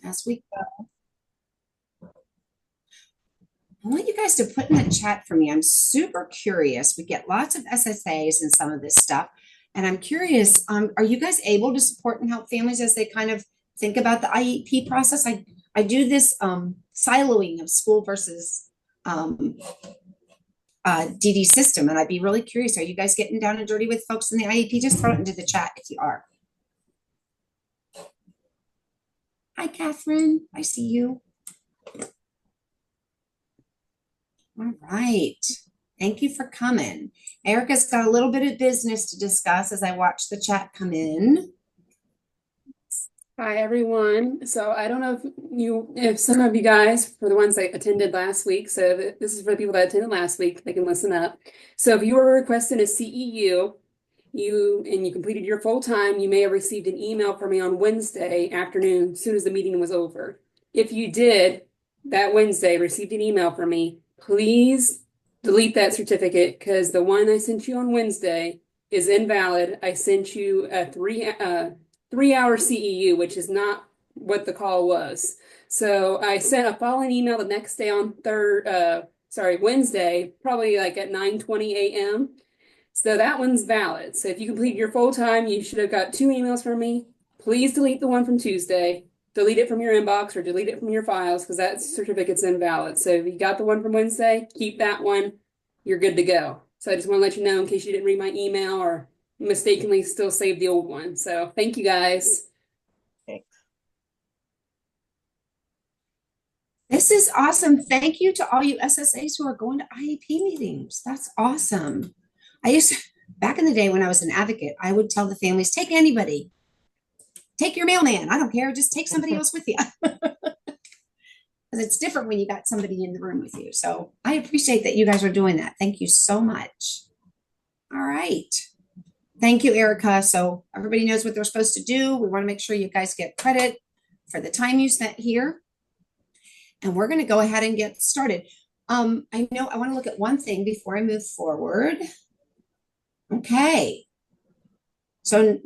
as we go. I want you guys to put in the chat for me. I'm super curious. We get lots of SSAs and some of this stuff. And I'm curious, are you guys able to support and help families as they kind of think about the IEP process? I do this siloing of school versus DD system, and I'd be really curious. Are you guys getting down and dirty with folks in the IEP? Just throw it into the chat if you are. Hi, Catherine. I see you. All right. Thank you for coming. Erica's got a little bit of business to discuss as I watch the chat come in. Hi, everyone. So I don't know if some of you guys, for the ones that attended last week, so this is for the people that attended last week, they can listen up. So if you were requesting a CEU, you completed your full time, you may have received an email from me on Wednesday afternoon, as soon as the meeting was over. If you did that Wednesday, received an email from me, please delete that certificate because the one I sent you on Wednesday is invalid. I sent you a 3-hour CEU, which is not what the call was. So I sent a following email the next day on Wednesday, probably like at 9:20 a.m. So that one's valid. So if you completed your full time, you should have got 2 emails from me. Please delete the one from Tuesday. Delete it from your inbox or delete it from your files because that certificate's invalid. So if you got the one from Wednesday, keep that one. You're good to go. So I just want to let you know in case you didn't read my email or mistakenly still saved the old one. So thank you guys. This is awesome. Thank you to all you SSAs who are going to IEP meetings. That's awesome. Back in the day when I was an advocate, I would tell the families, take anybody. Take your mailman. I don't care. Just take somebody else with you. Because it's different when you got somebody in the room with you. So I appreciate that you guys are doing that. Thank you so much. All right. Thank you, Erica. So everybody knows what they're supposed to do. We want to make sure you guys get credit for the time you spent here. And we're going to go ahead and get started. I know I want to look at one thing before I move forward. Okay. So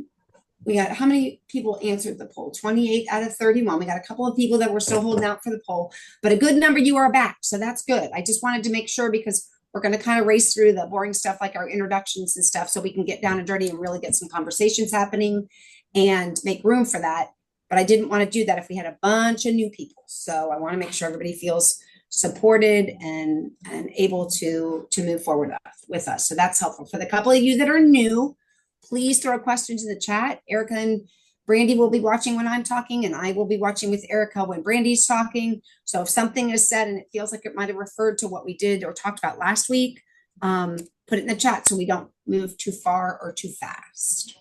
we got how many people answered the poll? 28 out of 31. We got a couple of people that were still holding out for the poll, but a good number you are back. So that's good. I just wanted to make sure because we're going to kind of race through the boring stuff like our introductions and stuff so we can get down and dirty and really get some conversations happening and make room for that. But I didn't want to do that if we had a bunch of new people. So I want to make sure everybody feels supported and able to move forward with us. So that's helpful. For the couple of you that are new, please throw questions in the chat. Erica and Brandy will be watching when I'm talking, and I will be watching with Erica when Brandy's talking. So if something is said and it feels like it might have referred to what we did or talked about last week, put it in the chat so we don't move too far or too fast.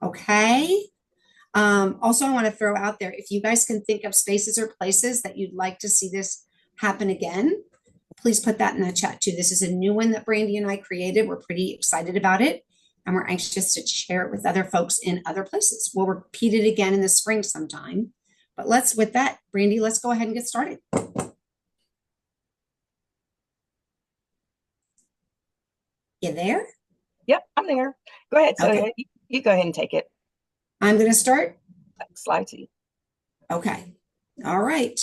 Okay. Also, I want to throw out there, if you guys can think of spaces or places that you'd like to see this happen again, please put that in the chat too. This is a new one that Brandy and I created. We're pretty excited about it. And we're anxious to share it with other folks in other places. We'll repeat it again in the spring sometime. But with that, Brandy, let's go ahead and get started. You there? Yep, I'm there. Go ahead. So okay. You go ahead and take it. I'm going to start. Slide to you. Okay. All right.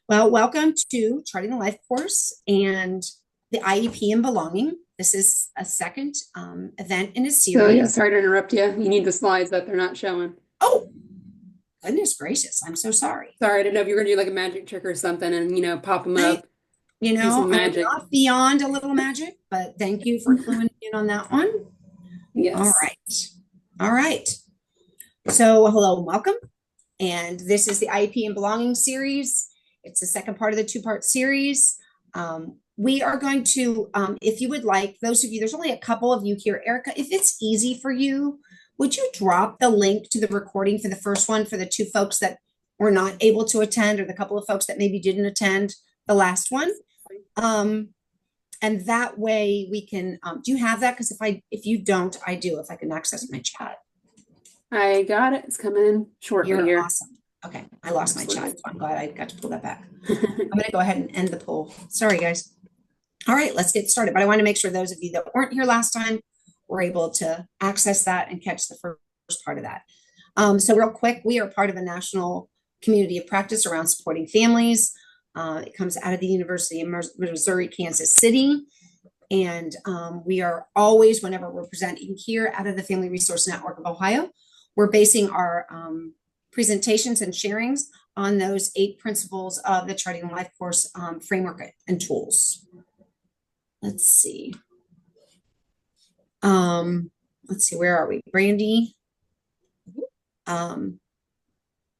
Well, welcome to Charting the Life course and the IEP and Belonging. This is a second event in a series. So, yeah, sorry to interrupt you. You need the slides that they're not showing. Oh, goodness gracious. I'm so sorry. Sorry, I didn't know if you were going to do like a magic trick or something and, pop them up. I'm not beyond a little magic, but thank you for cluing in on that one. Yes. All right. So, hello and welcome. And this is the IEP and Belonging series. It's the second part of the two-part series. We are going to, if you would like, those of you, there's only a couple of you here. Erica, if it's easy for you, would you drop the link to the recording for the first one for the two folks that were not able to attend or the couple of folks that maybe didn't attend the last one? And that way we can, do you have that? Because if you don't, I do, if I can access my chat. I got it. It's coming shortly. You're awesome. Okay, I lost my chat. So I'm glad I got to pull that back. I'm going to go ahead and end the poll. Sorry, guys. All right, let's get started. But I want to make sure those of you that weren't here last time were able to access that and catch the first part of that. So real quick, we are part of a national community of practice around supporting families. It comes out of the University of Missouri, Kansas City. And we are always, whenever we're presenting here out of the Family Resource Network of Ohio, we're basing our presentations and sharings on those 8 principles of the Charting Life Course framework and tools. Let's see. Where are we? Brandy?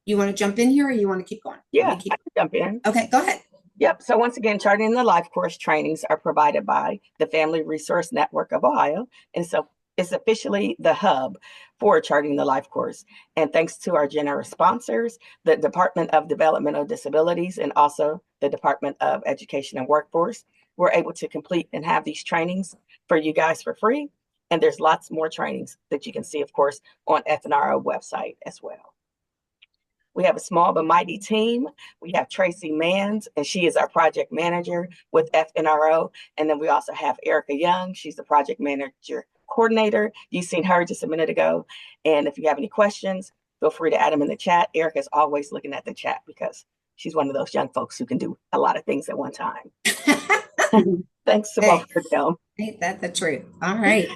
You want to jump in here or you want to keep going? Yeah, I can jump in. Okay, go ahead. Yep. So once again, Charting the Life Course trainings are provided by the Family Resource Network of Ohio. And so it's officially the hub for Charting the Life Course. And thanks to our generous sponsors, the Department of Developmental Disabilities and also the Department of Education and Workforce, we're able to complete and have these trainings for you guys for free. And there's lots more trainings that you can see, of course, on FNRO website as well. We have a small but mighty team. We have Tracy Manns, and she is our project manager with FNRO. And then we also have Erica Young. She's the project manager coordinator. You've seen her just a minute ago. And if you have any questions, feel free to add them in the chat. Erica's always looking at the chat because she's one of those young folks who can do a lot of things at one time. Thanks to both of them. Ain't that the truth? All right.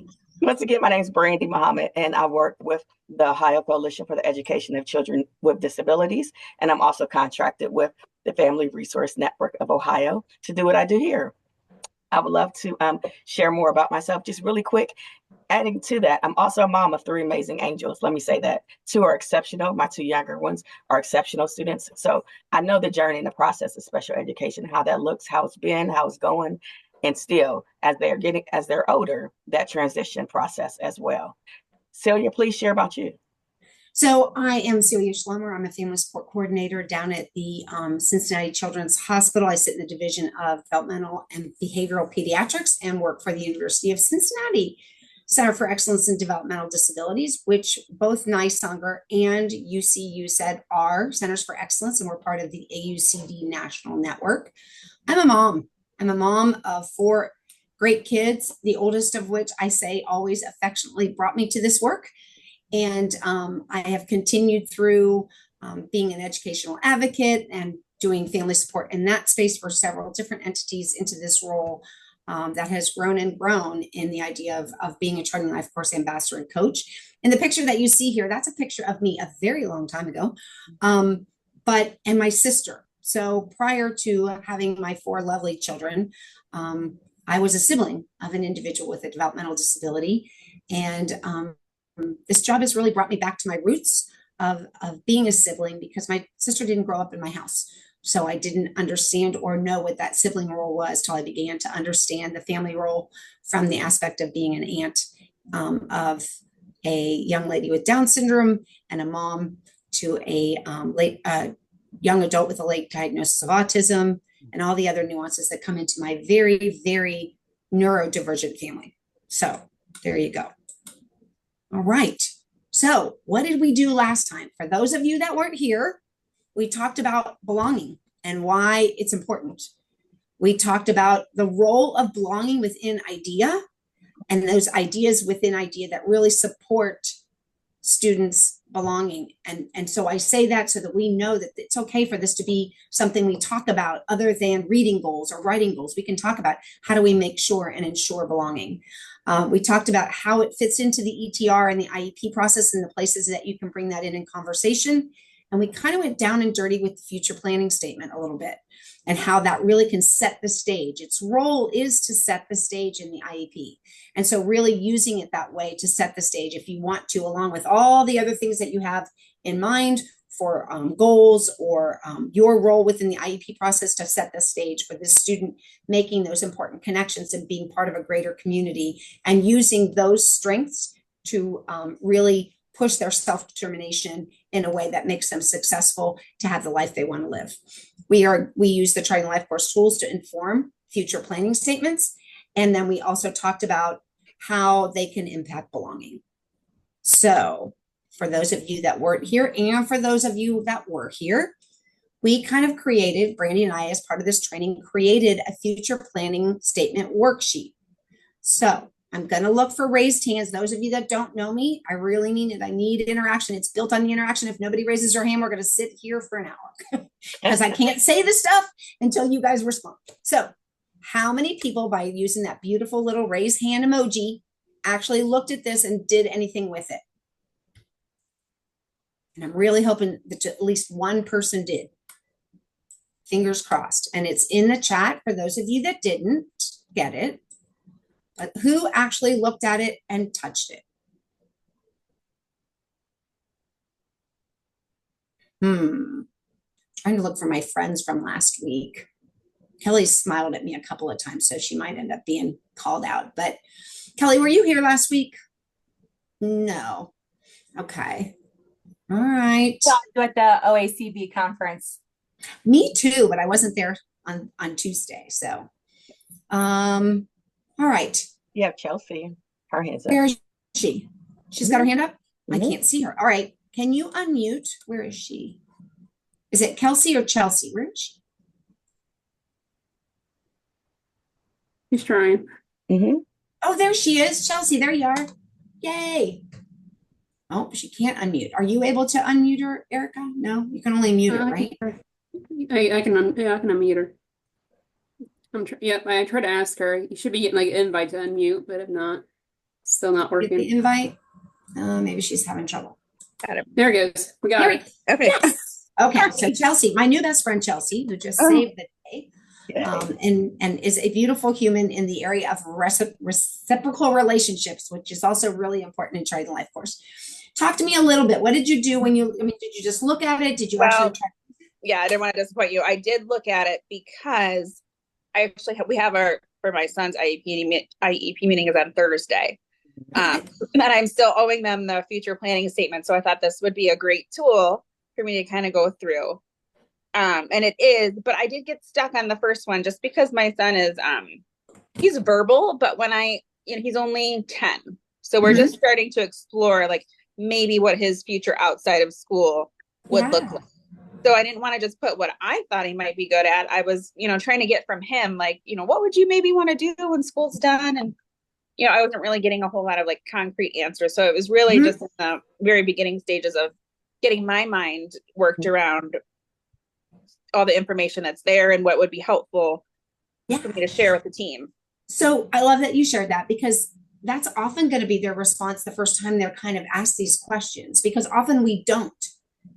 Once again, my name is Brandy Muhammad, and I work with the Ohio Coalition for the Education of Children with Disabilities. And I'm also contracted with the Family Resource Network of Ohio to do what I do here. I would love to share more about myself, just really quick. Adding to that, I'm also a mom of 3 amazing angels. Let me say that. 2 are exceptional. My 2 younger ones are exceptional students. So I know the journey and the process of special education, how that looks, how it's been, how it's going. And still, as they're older, that transition process as well. Celia, please share about you. So I am Celia Schlemmer. I'm a family support coordinator down at the Cincinnati Children's Hospital. I sit in the Division of Developmental and Behavioral Pediatrics and work for the University of Cincinnati Center for Excellence in Developmental Disabilities, which both NYSONGR and UCU said are Centers for Excellence, and we're part of the AUCD National Network. I'm a mom. I'm a mom of 4 great kids, the oldest of which I say always affectionately brought me to this work. And I have continued through being an educational advocate and doing family support in that space for several different entities into this role that has grown and grown in the idea of being a Charting Life Course ambassador and coach. And the picture that you see here, that's a picture of me a very long time ago, and my sister. So prior to having my 4 lovely children, I was a sibling of an individual with a developmental disability. And this job has really brought me back to my roots of being a sibling, because my sister didn't grow up in my house. So I didn't understand or know what that sibling role was till I began to understand the family role from the aspect of being an aunt of a young lady with Down syndrome and a mom to a young adult with a late diagnosis of autism, and all the other nuances that come into my very, very neurodivergent family. So there you go. All right. So what did we do last time? For those of you that weren't here, we talked about belonging and why it's important. We talked about the role of belonging within IDEA and those ideas within IDEA that really support students belonging. And so I say that so that we know that it's okay for this to be something we talk about other than reading goals or writing goals. We can talk about how do we make sure and ensure belonging. We talked about how it fits into the ETR and the IEP process and the places that you can bring that in conversation. And we kind of went down and dirty with the future planning statement a little bit and how that really can set the stage. Its role is to set the stage in the IEP. And so really using it that way to set the stage if you want to, along with all the other things that you have in mind for goals or your role within the IEP process to set the stage for the student making those important connections and being part of a greater community and using those strengths to really push their self-determination in a way that makes them successful to have the life they want to live. We use the Charting Life Course tools to inform future planning statements. And then we also talked about how they can impact belonging. So for those of you that weren't here and for those of you that were here, we kind of created, Brandy and I, as part of this training, created a future planning statement worksheet. So I'm going to look for raised hands. Those of you that don't know me, I really mean it. I need interaction. It's built on the interaction. If nobody raises their hand, we're going to sit here for an hour because I can't say the stuff until you guys respond. So how many people, by using that beautiful little raised hand emoji, actually looked at this and did anything with it? And I'm really hoping that at least one person did. Fingers crossed. And it's in the chat for those of you that didn't get it. But who actually looked at it and touched it? Trying to look for my friends from last week. Kelly smiled at me a couple of times, so she might end up being called out. But Kelly, were you here last week? No. Okay. All right. At the OACB conference. Me too, but I wasn't there on Tuesday. So, all right. You have Chelsea. Her hand's up. Where is she? She's got her hand up? I Mhm. can't see her. All right. Can you unmute? Where is she? Is it Kelsey or Chelsea? Where is she? He's trying. Oh, there she is. Chelsea, there you are. Yay. Oh, she can't unmute. Are you able to unmute her, Erica? No, you can only mute her, right? I can unmute her. Yep, I tried to ask her. You should be getting like an invite to unmute, but if not, still not Get working. the invite. Maybe she's having trouble. There it goes. We got it. Okay. Yes. Okay, so Chelsea, my new best friend Chelsea, who just saved the day, and is a beautiful human in the area of reciprocal relationships, which is also really important in Charting the Life course. Talk to me a little bit. What did you do when you? I mean, did you just look at it? Did you actually try? Yeah, I didn't want to disappoint you. I did look at it because we have for my son's IEP meeting is on Thursday. And I'm still owing them the future planning statement. So I thought this would be a great tool for me to kind of go through. And it is, but I did get stuck on the first one just because my son is, he's verbal, but he's only 10. So we're just starting to explore like maybe what his future outside of school would look like. So I didn't want to just put what I thought he might be good at. I was, trying to get from him, like, what would you maybe want to do when school's done? And, I wasn't really getting a whole lot of like concrete answers. So it was really just in the very beginning stages of getting my mind worked around all the information that's there and what would be helpful for me to share with the team. So I love that you shared that, because that's often going to be their response the first time they're kind of asked these questions, because often we don't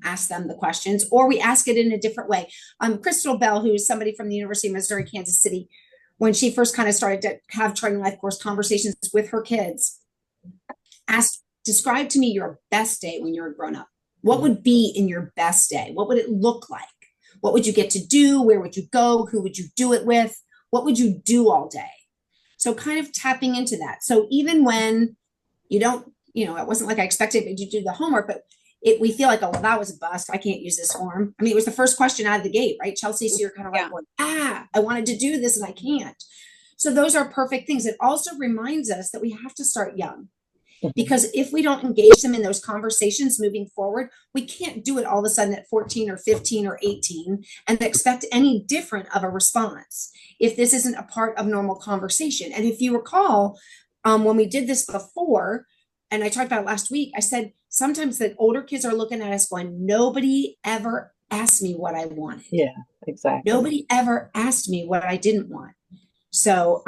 ask them the questions, or we ask it in a different way. Crystal Bell, who is somebody from the University of Missouri, Kansas City, when she first kind of started to have Charting Life course conversations with her kids, asked, describe to me your best day when you're a grown-up. What would be in your best day? What would it look like? What would you get to do? Where would you go? Who would you do it with? What would you do all day? So kind of tapping into that. So even when you don't, it wasn't like I expected you to do the homework, but we feel like, oh, well, that was a bust. I can't use this form. I mean, it was the first question out of the gate, right, Chelsea? So you're kind of like, I wanted to do this and I can't. So those are perfect things. It also reminds us that we have to start young, because if we don't engage them in those conversations moving forward, we can't do it all of a sudden at 14 or 15 or 18 and expect any different of a response if this isn't a part of normal conversation. And if you recall, when we did this before, and I talked about it last week, I said, sometimes the older kids are looking at us going, nobody ever asked me what I wanted. Yeah, exactly. Nobody ever asked me what I didn't want. So,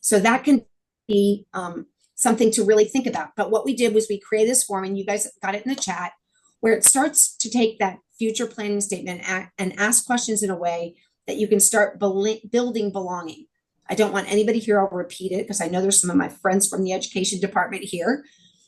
so that can be something to really think about. But what we did was we created this form, and you guys got it in the chat, where it starts to take that future planning statement and ask questions in a way that you can start building belonging. I don't want anybody here, I'll repeat it because I know there's some of my friends from the education department here.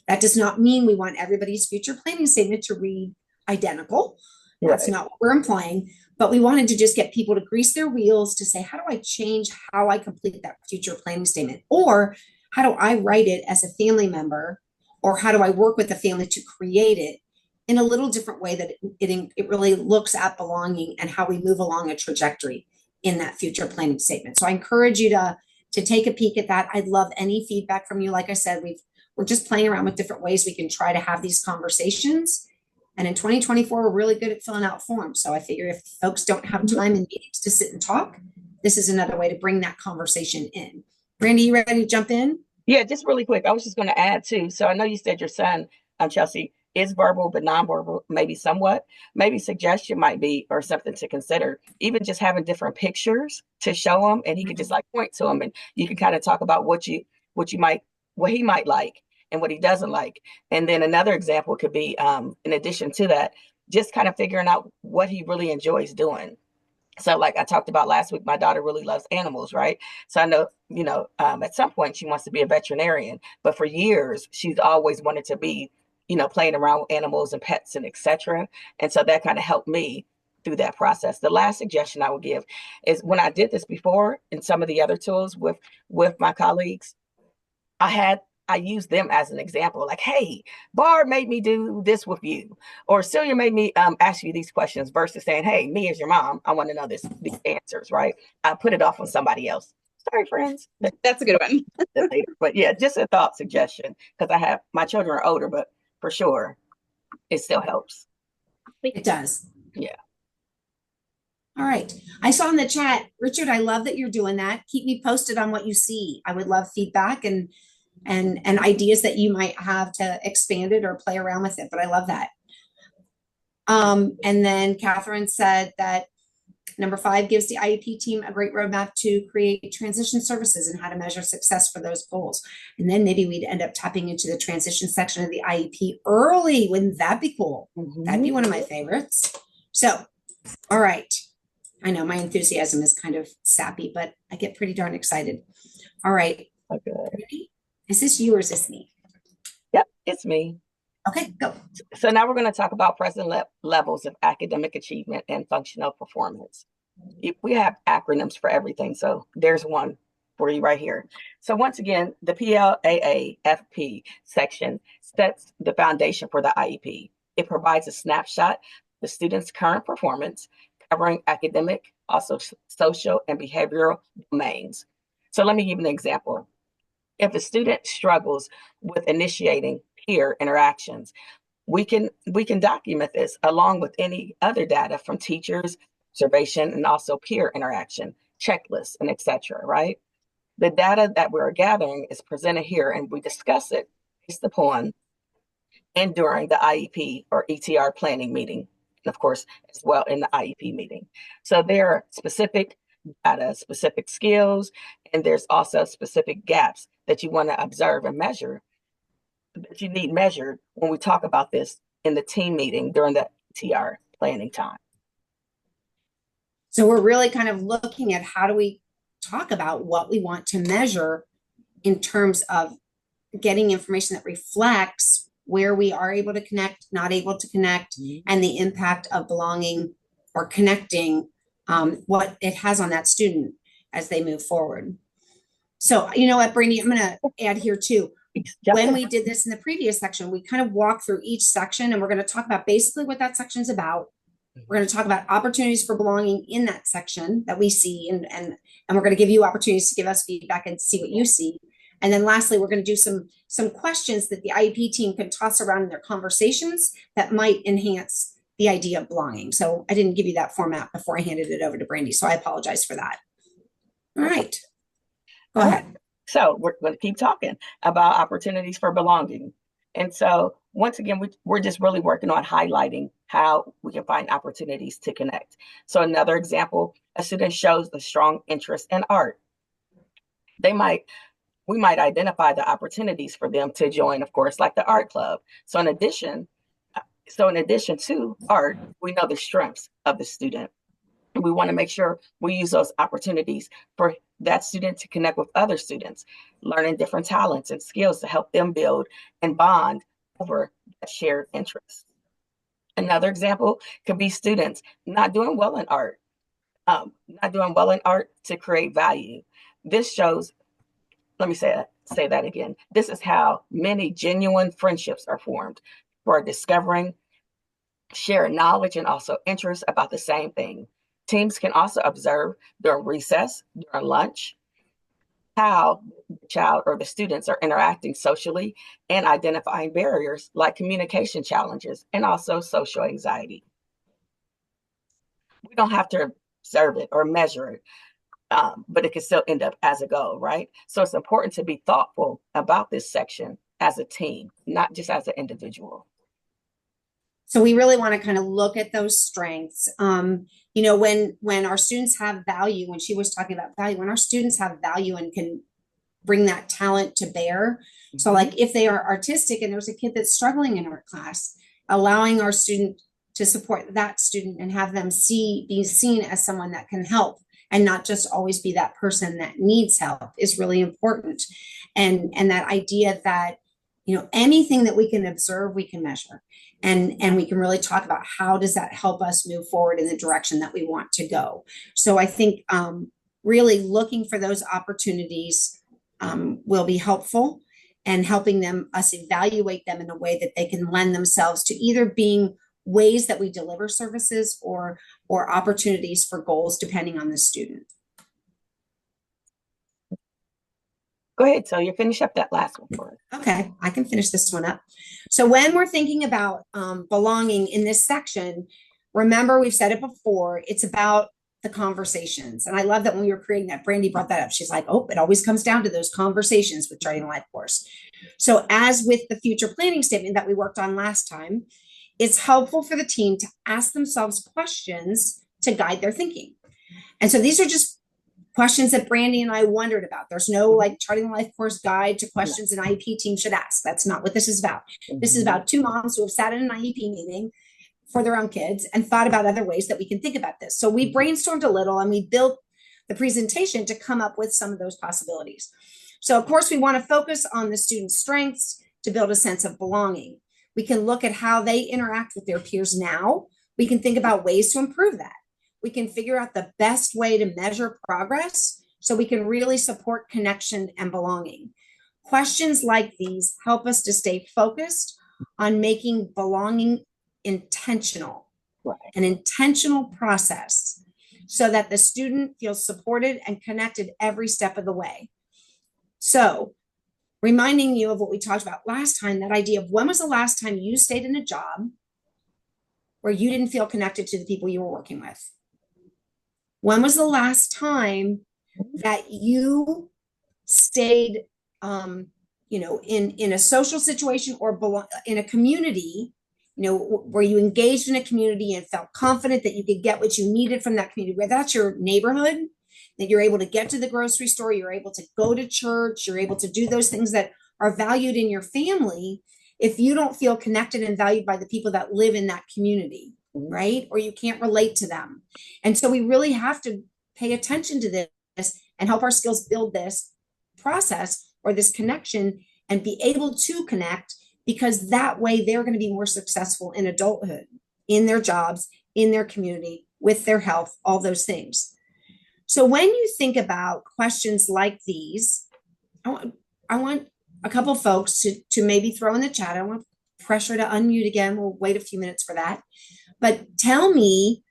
That does not mean we want everybody's future planning statement to read identical. That's not what we're implying, but we wanted to just get people to grease their wheels to say, how do I change how I complete that future planning statement? Or how do I write it as a family member? Or how do I work with the family to create it in a little different way that it really looks at belonging and how we move along a trajectory in that future planning statement. So I encourage you to take a peek at that. I'd love any feedback from you. Like I said, we're just playing around with different ways we can try to have these conversations. And in 2024, we're really good at filling out forms. So I figure if folks don't have time in meetings to sit and talk, this is another way to bring that conversation in. Brandy, you ready to jump in? Yeah, just really quick. I was just going to add too. So I know you said your son, Chelsea, is verbal but nonverbal, maybe somewhat. Maybe suggestion might be or something to consider. Even just having different pictures to show him, and he could just like point to them, and you can kind of talk about what you might what he might like and what he doesn't like. And then another example could be, in addition to that, just kind of figuring out what he really enjoys doing. So like I talked about last week, my daughter really loves animals, right? So I know, at some point she wants to be a veterinarian, but for years she's always wanted to be, playing around with animals and pets and etc. And so that kind of helped me through that process. The last suggestion I would give is when I did this before in some of the other tools with my colleagues, I used them as an example, like, hey, Barb made me do this with you, or Celia made me ask you these questions, versus saying, hey, me as your mom, I want to know these answers, right? I put it off on somebody else. Sorry, friends. That's a good one. But yeah, just a thought suggestion, because my children are older, but for sure, it still helps. It does. Yeah. All right. I saw in the chat, Richard, I love that you're doing that. Keep me posted on what you see. I would love feedback and ideas that you might have to expand it or play around with it, but I love that. And then Catherine said that number 5 gives the IEP team a great roadmap to create transition services and how to measure success for those goals. And then maybe we'd end up tapping into the transition section of the IEP early. Wouldn't that be cool? Mm-hmm. That'd be one of my favorites. So, all right. I know my enthusiasm is kind of sappy, but I get pretty darn excited. All right. Okay. Ready? Is this you or is this me? Yep, it's me. Okay, go. So now we're going to talk about present levels of academic achievement and functional performance. We have acronyms for everything, so there's one for you right here. So once again, the PLAAFP section sets the foundation for the IEP. It provides a snapshot of the student's current performance, covering academic, also social and behavioral domains. So let me give you an example. If a student struggles with initiating peer interactions, we can document this along with any other data from teachers, observation, and also peer interaction, checklists, and etc. Right? The data that we're gathering is presented here, and we discuss it based upon and during the IEP or ETR planning meeting, and of course, as well in the IEP meeting. So there are specific data, specific skills, and there's also specific gaps that you want to observe and measure, that you need measured when we talk about this in the team meeting during the ETR planning time. So we're really kind of looking at how do we talk about what we want to measure in terms of getting information that reflects where we are able to connect, not able to connect, and the impact of belonging or connecting, what it has on that student as they move forward. So, you know what, Brandy, I'm going to add here too. When we did this in the previous section, we kind of walked through each section, and we're going to talk about basically what that section is about. We're going to talk about opportunities for belonging in that section that we see, and we're going to give you opportunities to give us feedback and see what you see. And then lastly, we're going to do some questions that the IEP team can toss around in their conversations that might enhance the idea of belonging. So I didn't give you that format before I handed it over to Brandy, so I apologize for that. All right. Go ahead. So we're going to keep talking about opportunities for belonging. And so once again, we're just really working on highlighting how we can find opportunities to connect. So another example, a student shows a strong interest in art. We might identify the opportunities for them to join, of course, like the art club. So in addition to art, we know the strengths of the student. We want to make sure we use those opportunities for that student to connect with other students, learning different talents and skills to help them build and bond over that shared interest. Another example could be students not doing well in art, to create value. This shows, let me say that again. This is how many genuine friendships are formed for discovering, sharing knowledge, and also interest about the same thing. Teams can also observe during recess, during lunch, how the child or the students are interacting socially and identifying barriers like communication challenges and also social anxiety. We don't have to observe it or measure it. but it can still end up as a goal, right? So it's important to be thoughtful about this section as a team, not just as an individual. So we really want to kind of look at those strengths. You know, when our students have value, when she was talking about value, when our students have value and can bring that talent to bear. So like if they are artistic and there's a kid that's struggling in art class, allowing our student to support that student and have them be seen as someone that can help and not just always be that person that needs help is really important. And that idea that, you know, anything that we can observe, we can measure. And we can really talk about how does that help us move forward in the direction that we want to go. So I think really looking for those opportunities will be helpful, and helping us evaluate them in a way that they can lend themselves to either being ways that we deliver services or opportunities for goals depending on the student. Go ahead, so you finish up that last one for us. Okay, I can finish this one up. So when we're thinking about belonging in this section, remember we've said it before, it's about the conversations. And I love that when we were creating that, Brandy brought that up. She's like, oh, it always comes down to those conversations with Charting the Life Course. So as with the future planning statement that we worked on last time, it's helpful for the team to ask themselves questions to guide their thinking. And so these are just questions that Brandy and I wondered about. There's no like Charting the Life Course guide to questions an IEP team should ask. That's not what this is about. This is about two moms who have sat in an IEP meeting for their own kids and thought about other ways that we can think about this. So we brainstormed a little and we built the presentation to come up with some of those possibilities. So of course we want to focus on the student's strengths to build a sense of belonging. We can look at how they interact with their peers now. We can think about ways to improve that. We can figure out the best way to measure progress so we can really support connection and belonging. Questions like these help us to stay focused on making belonging intentional, an intentional process so that the student feels supported and connected every step of the way. So reminding you of what we talked about last time, that idea of when was the last time you stayed in a job where you didn't feel connected to the people you were working with? When was the last time that you stayed, you know, in a social situation or in a community, you know, where you engaged in a community and felt confident that you could get what you needed from that community, whether that's your neighborhood, that you're able to get to the grocery store, you're able to go to church, you're able to do those things that are valued in your family. If you don't feel connected and valued by the people that live in that community, right? Or you can't relate to them. And so we really have to pay attention to this and help our skills build this process or this connection and be able to connect, because that way they're going to be more successful in adulthood, in their jobs, in their community, with their health, all those things. So when you think about questions like these, I want a couple folks to maybe throw in the chat. I want pressure to unmute again. We'll wait a few minutes for that. But tell me,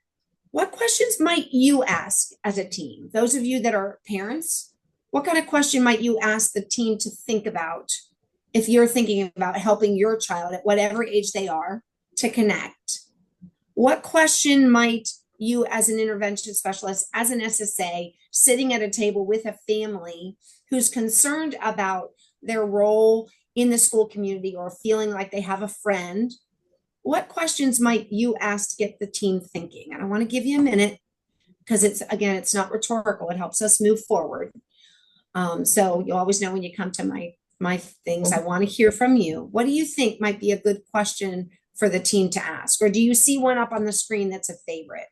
what questions might you ask as a team? Those of you that are parents, what kind of question might you ask the team to think about if you're thinking about helping your child at whatever age they are to connect? What question might you as an intervention specialist, as an SSA, sitting at a table with a family who's concerned about their role in the school community or feeling like they have a friend, what questions might you ask to get the team thinking? And I want to give you a minute because it's not rhetorical. It helps us move forward. So you always know when you come to my things, I want to hear from you. What do you think might be a good question for the team to ask? Or do you see one up on the screen that's a favorite?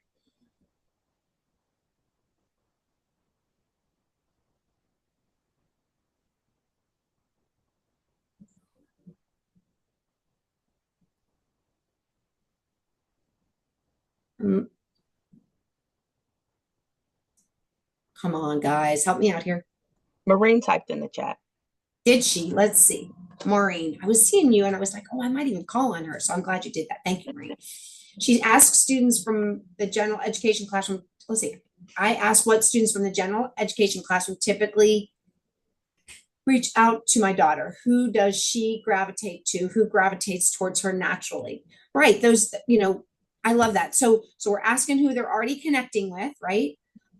Come on, guys, help me out here. Maureen typed in the chat. Did she? Let's see. Maureen, I was seeing you and I was like, oh, I might even call on her. So I'm glad you did that. Thank you, Maureen. She asked students from the general education classroom. Let's see. I asked what students from the general education classroom typically reach out to my daughter. Who does she gravitate to? Who gravitates towards her naturally? Right. Those, you know, I love that. So we're asking who they're already connecting with, right?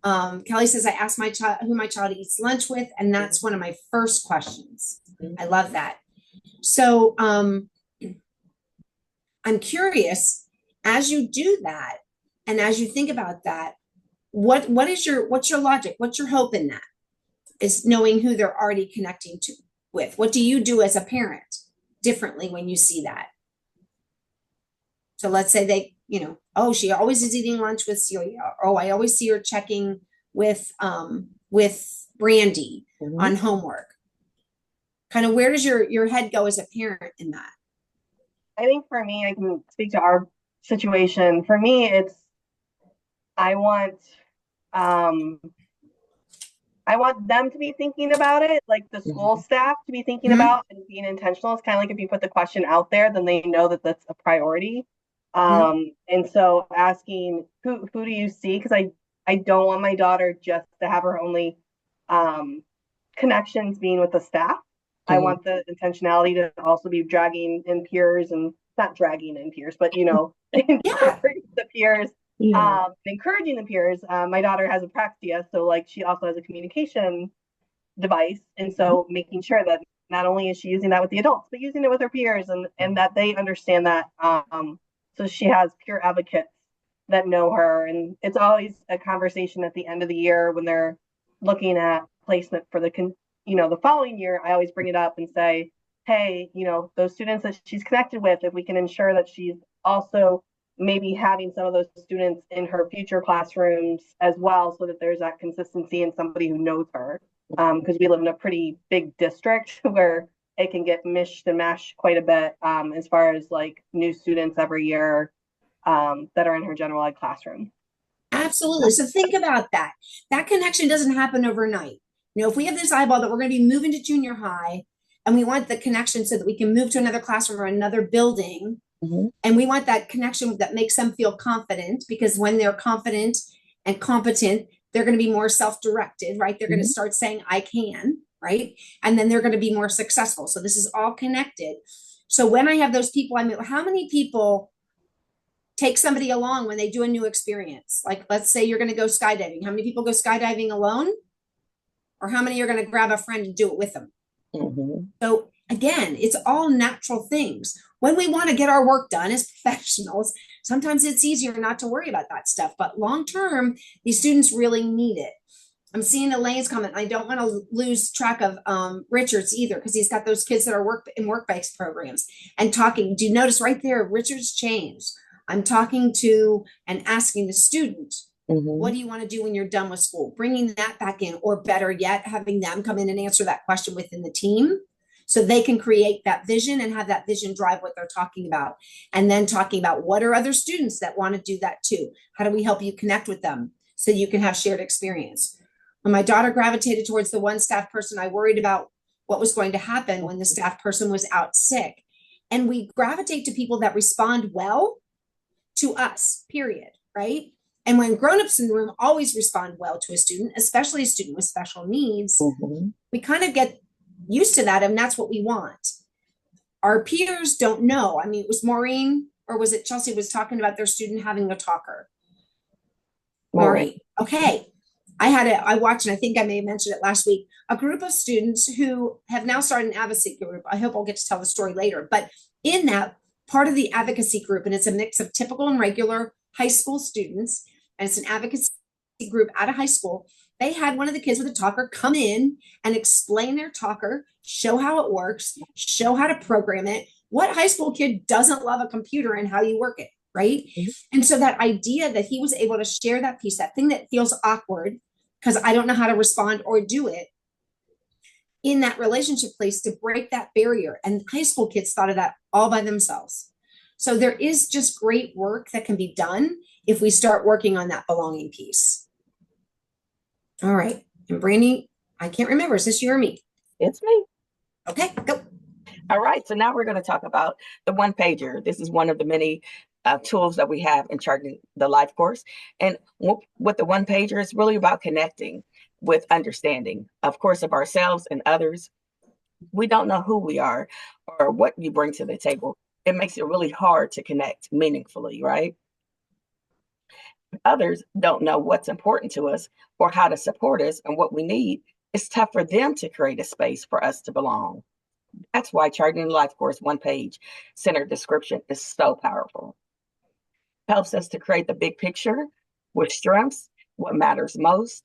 Kelly says, I asked my child who my child eats lunch with, and that's one of my first questions. I love that. So I'm curious, as you do that, and as you think about that, what's your logic? What's your hope in that? Is knowing who they're already connecting to with. What do you do as a parent differently when you see that? So let's say they, oh, she always is eating lunch with Celia. Oh, I always see her checking with Brandy on homework. Kind of where does your head go as a parent in that? I think for me, I can speak to our situation. For me, it's I want them to be thinking about it, like the school staff to be thinking about and being intentional. It's kind of like if you put the question out there, then they know that that's a priority. And so asking who do you see? Because I don't want my daughter just to have her only connections being with the staff. I want the intentionality to also be dragging in peers, and not dragging in peers, but encouraging the peers, encouraging the peers. My daughter has apraxia, so like she also has a communication device, and so making sure that not only is she using that with the adults, but using it with her peers, and that they understand that. So she has peer advocates that know her, and it's always a conversation at the end of the year when they're looking at placement for the following year. I always bring it up and say, hey, those students that she's connected with, if we can ensure that she's also maybe having some of those students in her future classrooms as well, so that there's that consistency and somebody who knows her. Because we live in a pretty big district where it can get mished and mashed quite a bit as far as like new students every year that are in her general ed classroom. Absolutely. So think about that. That connection doesn't happen overnight. If we have this eyeball that we're going to be moving to junior high, and we want the connection so that we can move to another classroom or another building, and we want that connection that makes them feel confident, because when they're confident and competent, they're going to be more self-directed, right? They're going to start saying, I can, right? And then they're going to be more successful. So this is all connected. So when I have those people, how many people take somebody along when they do a new experience? Like, let's say you're going to go skydiving. How many people go skydiving alone? Or how many are going to grab a friend and do it with them? So again, it's all natural things. When we want to get our work done as professionals, sometimes it's easier not to worry about that stuff. But long term, these students really need it. I'm seeing Elaine's comment. I don't want to lose track of Richard's either, because he's got those kids that are in work-based programs and talking. Do you notice right there, Richard's changed? I'm talking to and asking the student, what do you want to do when you're done with school? Bringing that back in, or better yet, having them come in and answer that question within the team, so they can create that vision and have that vision drive what they're talking about. And then talking about what are other students that want to do that too? How do we help you connect with them so you can have shared experience? When my daughter gravitated towards the one staff person, I worried about what was going to happen when the staff person was out sick. And we gravitate to people that respond well to us, period, right? And when grownups in the room always respond well to a student, especially a student with special needs, we kind of get used to that, and that's what we want. Our peers don't know. It was Maureen, or was it Chelsea, was talking about their student having a talker. Maureen. Okay. I watched, and I think I may have mentioned it last week, a group of students who have now started an advocacy group. I hope I'll get to tell the story later. But in that, part of the advocacy group, and it's a mix of typical and regular high school students, and it's an advocacy group out of high school. They had one of the kids with a talker come in and explain their talker, show how it works, show how to program it. What high school kid doesn't love a computer and how you work it, right? And so that idea that he was able to share that piece, that thing that feels awkward because I don't know how to respond or do it, in that relationship place, to break that barrier. And high school kids thought of that all by themselves. So there is just great work that can be done if we start working on that belonging piece. All right. And Brandy, I can't remember. Is this you or me? It's me. Okay, go. All right. So now we're going to talk about the one pager. This is one of the many tools that we have in charting the life course. And with the one pager, it's really about connecting with understanding, of course, of ourselves and others. We don't know who we are or what you bring to the table. It makes it really hard to connect meaningfully, right? Others don't know what's important to us or how to support us and what we need, it's tough for them to create a space for us to belong. That's why Charting the Life Course one-page center description is so powerful. It helps us to create the big picture with strengths, what matters most,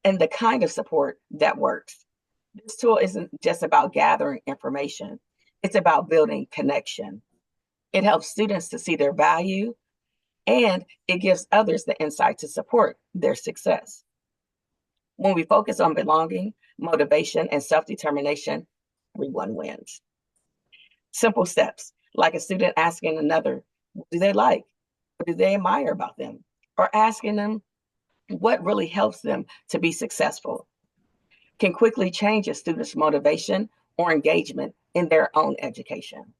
and the kind of support that works. This tool isn't just about gathering information, it's about building connection. It helps students to see their value, and it gives others the insight to support their success. When we focus on belonging, motivation, and self-determination, everyone wins. Simple steps, like a student asking another, what do they like? What do they admire about them? Or asking them what really helps them to be successful, can quickly change a student's motivation or engagement in their own education.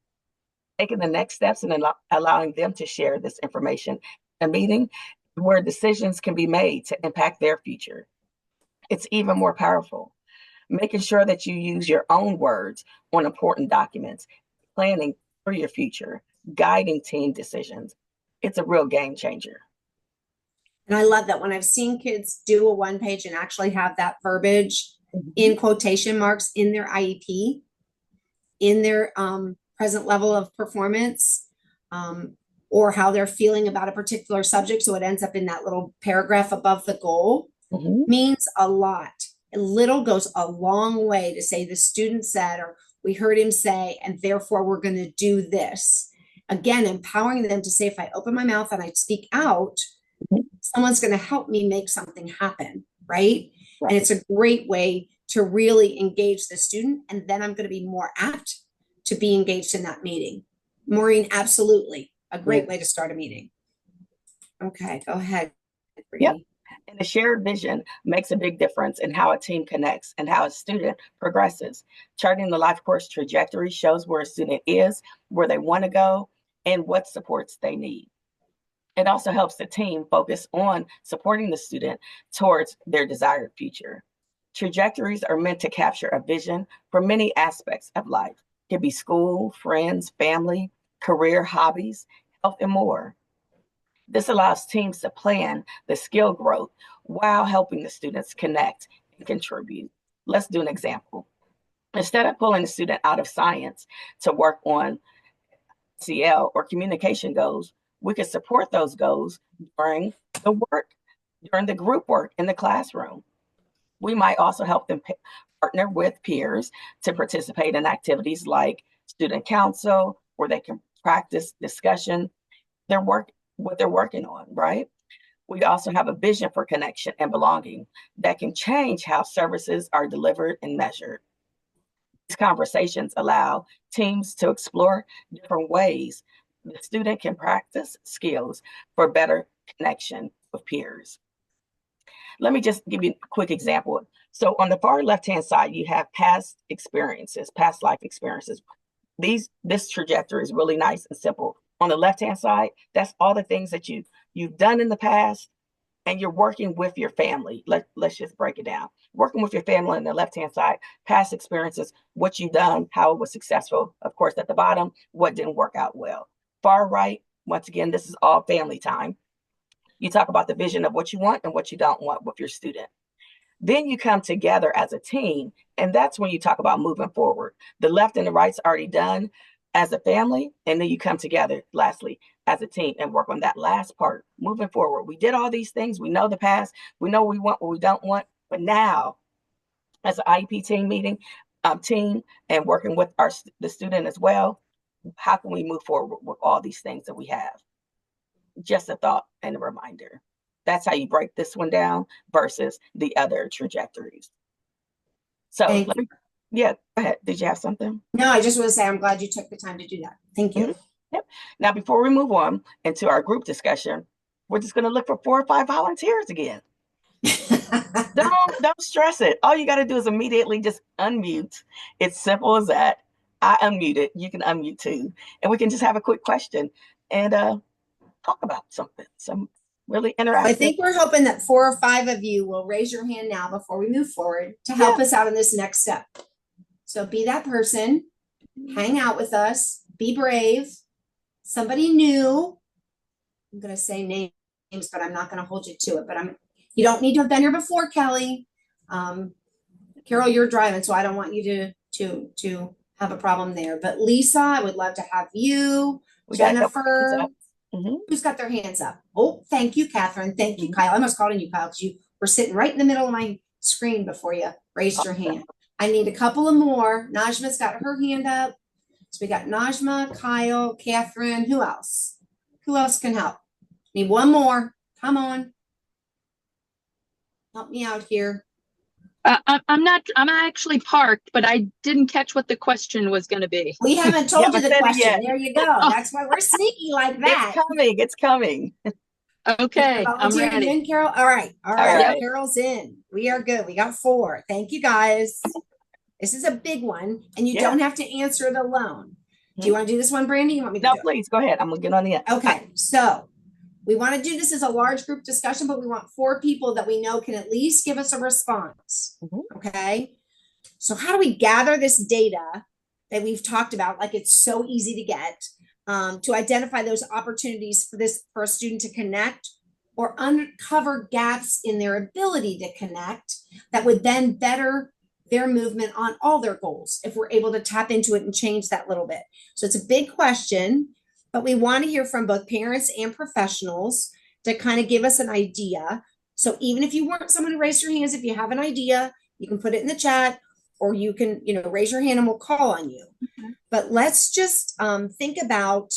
Taking the next steps and allowing them to share this information in a meeting where decisions can be made to impact their future. It's even more powerful. Making sure that you use your own words on important documents, planning for your future, guiding team decisions. It's a real game changer. And I love that when I've seen kids do a one page and actually have that verbiage in quotation marks in their IEP, in their present level of performance, or how they're feeling about a particular subject. So it ends up in that little paragraph above the goal, means a lot. A little goes a long way to say the student said, or we heard him say, and therefore we're going to do this. Again, empowering them to say, if I open my mouth and I speak out, someone's going to help me make something happen, right? And it's a great way to really engage the student. And then I'm going to be more apt to be engaged in that meeting. Maureen, absolutely. A great way to start a meeting. Okay, go ahead. Yep. And a shared vision makes a big difference in how a team connects and how a student progresses. Charting the life course trajectory shows where a student is, where they want to go, and what supports they need. It also helps the team focus on supporting the student towards their desired future. Trajectories are meant to capture a vision for many aspects of life. It could be school, friends, family, career, hobbies, health, and more. This allows teams to plan the skill growth while helping the students connect and contribute. Let's do an example. Instead of pulling a student out of science to work on CL or communication goals, we could support those goals during the group work in the classroom. We might also help them partner with peers to participate in activities like student council, where they can practice discussion, what they're working on, right? We also have a vision for connection and belonging that can change how services are delivered and measured. These conversations allow teams to explore different ways the student can practice skills for better connection with peers. Let me just give you a quick example. So on the far left-hand side, you have past life experiences. This trajectory is really nice and simple. On the left-hand side, that's all the things that you've done in the past, and you're working with your family. Let's just break it down. Working with your family on the left-hand side, past experiences, what you've done, how it was successful. Of course, at the bottom, what didn't work out well. Far right, once again, this is all family time. You talk about the vision of what you want and what you don't want with your student. Then you come together as a team, and that's when you talk about moving forward. The left and the right's already done as a family, and then you come together, lastly, as a team and work on that last part, moving forward. We did all these things. We know the past. We know what we want, what we don't want. But now, as an IEP team and working with the student as well, how can we move forward with all these things that we have? Just a thought and a reminder. That's how you break this one down versus the other trajectories. So, go ahead. Did you have something? No, I just want to say I'm glad you took the time to do that. Thank you. Yep. Now, before we move on into our group discussion, we're just going to look for 4 or 5 volunteers again. Don't stress it. All you got to do is immediately just unmute. It's simple as that. I unmuted. You can unmute too. And we can just have a quick question and talk about something. Some really interactive. I think we're hoping that 4 or 5 of you will raise your hand now before we move forward to help us out in this next step. So be that person, hang out with us, be brave. Somebody new, I'm going to say names but I'm not going to hold you to it. But you don't need to have been here before, Kelly. Carol, you're driving, so I don't want you to have a problem there. But Lisa, I would love to have you. We got a couple hands Jennifer, up. Mhm. who's got their hands up? Oh, thank you, Catherine. Thank you, Kyle. I almost called on you, Kyle, because you were sitting right in the middle of my screen before you raised your hand. I need a couple of more. Najma's got her hand up. So we got Najma, Kyle, Catherine. Who else? Who else can help? Need one more. Come on. Help me out here. I'm actually parked, but I didn't catch what the question was going to be. We haven't told you haven't the said it question. yet. There you go. That's why we're sneaky like that. It's coming. Okay, I'm Volunteering ready. in, Carol? All right. All right. Carol's in. We are good. We got 4. Thank you, guys. This is a big one, and you Yeah. don't have to answer it alone. Do you want to do this one, Brandy? You want me to No, do it? please go ahead. I'm gonna get on the end. Okay, so we want to do this as a large group discussion, but we want 4 people that we know can at least give us a response. Mhm. Okay. So how do we gather this data that we've talked about? Like it's so easy to get to identify those opportunities for a student to connect or uncover gaps in their ability to connect that would then better their movement on all their goals if we're able to tap into it and change that little bit. So it's a big question, but we want to hear from both parents and professionals to kind of give us an idea. So even if you weren't someone who raised your hands, if you have an idea, you can put it in the chat or you can, raise your hand and we'll call on you. But let's just think about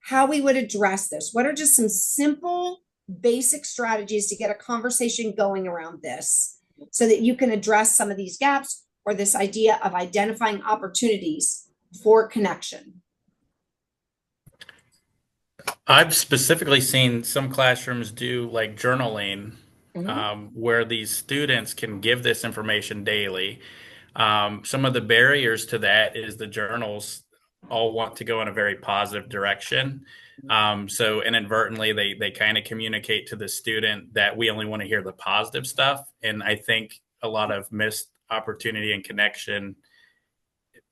how we would address this. What are just some simple, basic strategies to get a conversation going around this so that you can address some of these gaps or this idea of identifying opportunities for connection? I've specifically seen some classrooms do like journaling, Mhm. where these students can give this information daily. Some of the barriers to that is the journals all want to go in a very positive direction. So inadvertently, they kind of communicate to the student that we only want to hear the positive stuff. And I think a lot of missed opportunity and connection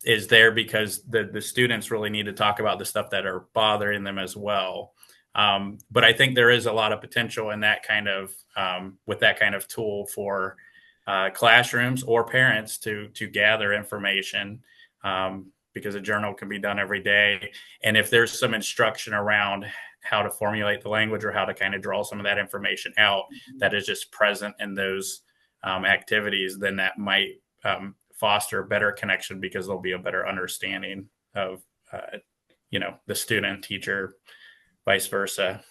is there because the students really need to talk about the stuff that are bothering them as well. But I think there is a lot of potential in that kind of with that kind of tool for classrooms or parents to gather information, because a journal can be done every day. And if there's some instruction around how to formulate the language or how to kind of draw some of that information out that is just present in those activities, then that might foster better connection because there'll be a better understanding of the student, teacher, vice versa.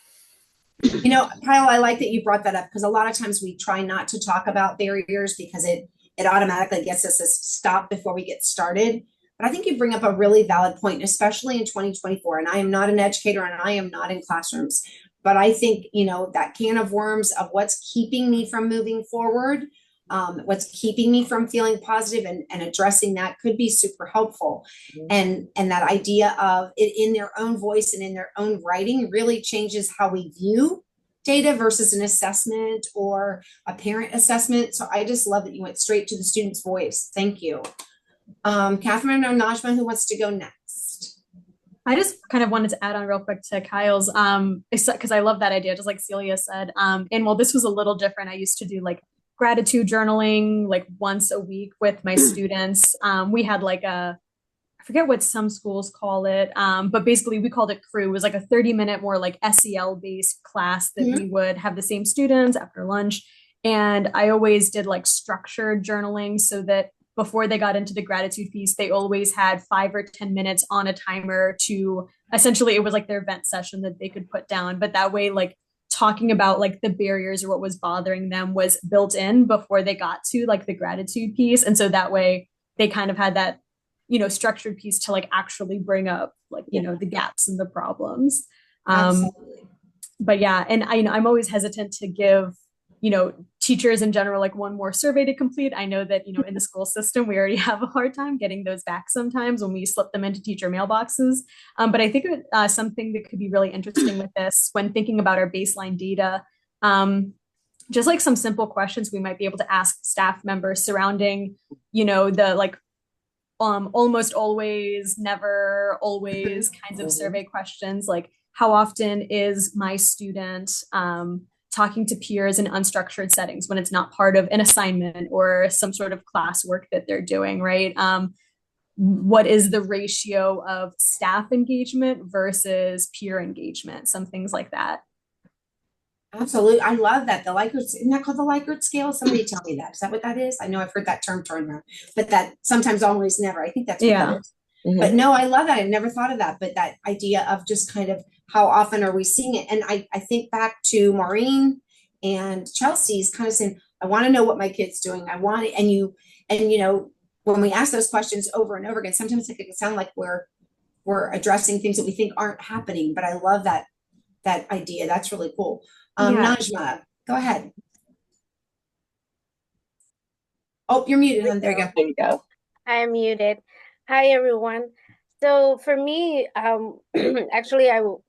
Kyle, I like that you brought that up because a lot of times we try not to talk about barriers because it automatically gets us to stop before we get started. But I think you bring up a really valid point, especially in 2024. And I am not an educator and I am not in classrooms, but I think, that can of worms of what's keeping me from moving forward, what's keeping me from feeling positive and addressing that could be super helpful. And that idea of it in their own voice and in their own writing really changes how we view data versus an assessment or a parent assessment. So I just love that you went straight to the student's voice. Thank you. Catherine or Najma, who wants to go next? I just kind of wanted to add on real quick to Kyle's, because I love that idea, just like Celia said. And while this was a little different, I used to do like gratitude journaling like once a week with my students. We had like I forget what some schools call it, but basically we called it CREW. It was like a 30-minute more like SEL based class that we would have the same students after lunch. And I always did like structured journaling so that before they got into the gratitude piece, they always had 5 or 10 minutes on a timer to essentially, it was like their vent session that they could put down. But that way, like talking about like the barriers or what was bothering them was built in before they got to like the gratitude piece. And so that way they kind of had that, structured piece to like actually bring up like, the gaps and the problems. But yeah, and I'm always hesitant to give, teachers in general, like one more survey to complete. I know that, in the school system, we already have a hard time getting those back sometimes when we slip them into teacher mailboxes. But I think something that could be really interesting with this when thinking about our baseline data, just like some simple questions we might be able to ask staff members surrounding, the like almost always, never, always kinds of survey questions. Like, how often is my student talking to peers in unstructured settings when it's not part of an assignment or some sort of classwork that they're doing, right? What is the ratio of staff engagement versus peer engagement? Some things like that. Absolutely. I love that. The Likert, isn't that called the Likert scale? Somebody tell me that. Is that what that is? I know I've heard that term turned around, but that sometimes, always, never. I think that's what that is. But no, I love that. I never thought of that. But that idea of just kind of how often are we seeing it? And I think back to Maureen and Chelsea's kind of saying, I want to know what my kid's doing. I want it. And you know, when we ask those questions over and over again, sometimes it can sound like we're addressing things that we think aren't happening. But I love that idea. That's really cool. Najma, go ahead. Oh, you're muted. There you go. There you go. I am muted. Hi, everyone. So for me, actually, I will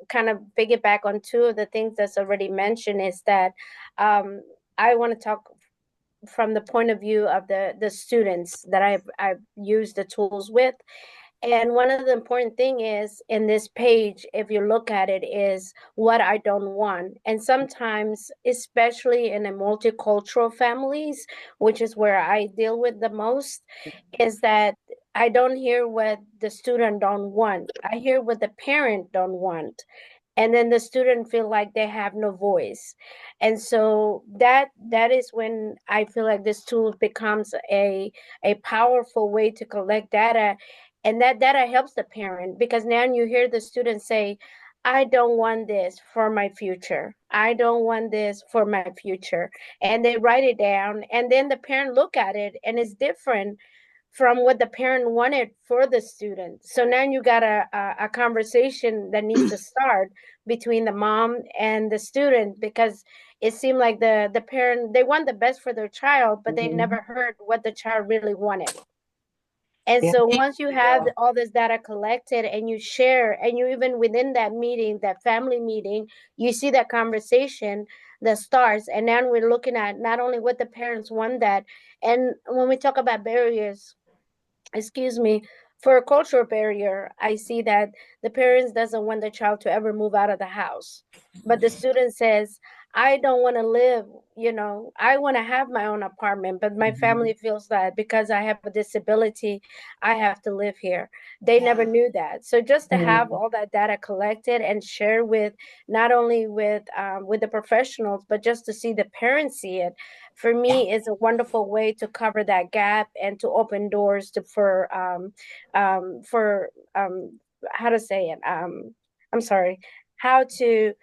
kind of piggyback on two of the things that's already mentioned is that I want to talk from the point of view of the students that I've used the tools with. And one of the important thing is in this page, if you look at it, is what I don't want. And sometimes, especially in a multicultural families, which is where I deal with the most, is that I don't hear what the student don't want. I hear what the parent don't want. And then the student feel like they have no voice. And so that is when I feel like this tool becomes a powerful way to collect data. And that data helps the parent because now you hear the student say, I don't want this for my future. I don't want this for my future. And they write it down. And then the parent look at it and it's different from what the parent wanted for the student. So now you got a conversation that needs to start between the mom and the student because it seemed like the parent, they want the best for their child, but they never heard what the child really wanted. And so once you have all this data collected and you share, and you even within that meeting, that family meeting, you see that conversation that starts. And now we're looking at not only what the parents want that, and when we talk about barriers, for a cultural barrier, I see that the parents doesn't want the child to ever move out of the house. But the student says, I don't want to live, I want to have my own apartment, but my family feels that because I have a disability, I have to live here. They never knew that. So just to have all that data collected and share with, not only with the professionals, but just to see the parents see it, for me is a wonderful way to cover that gap and to open doors for how to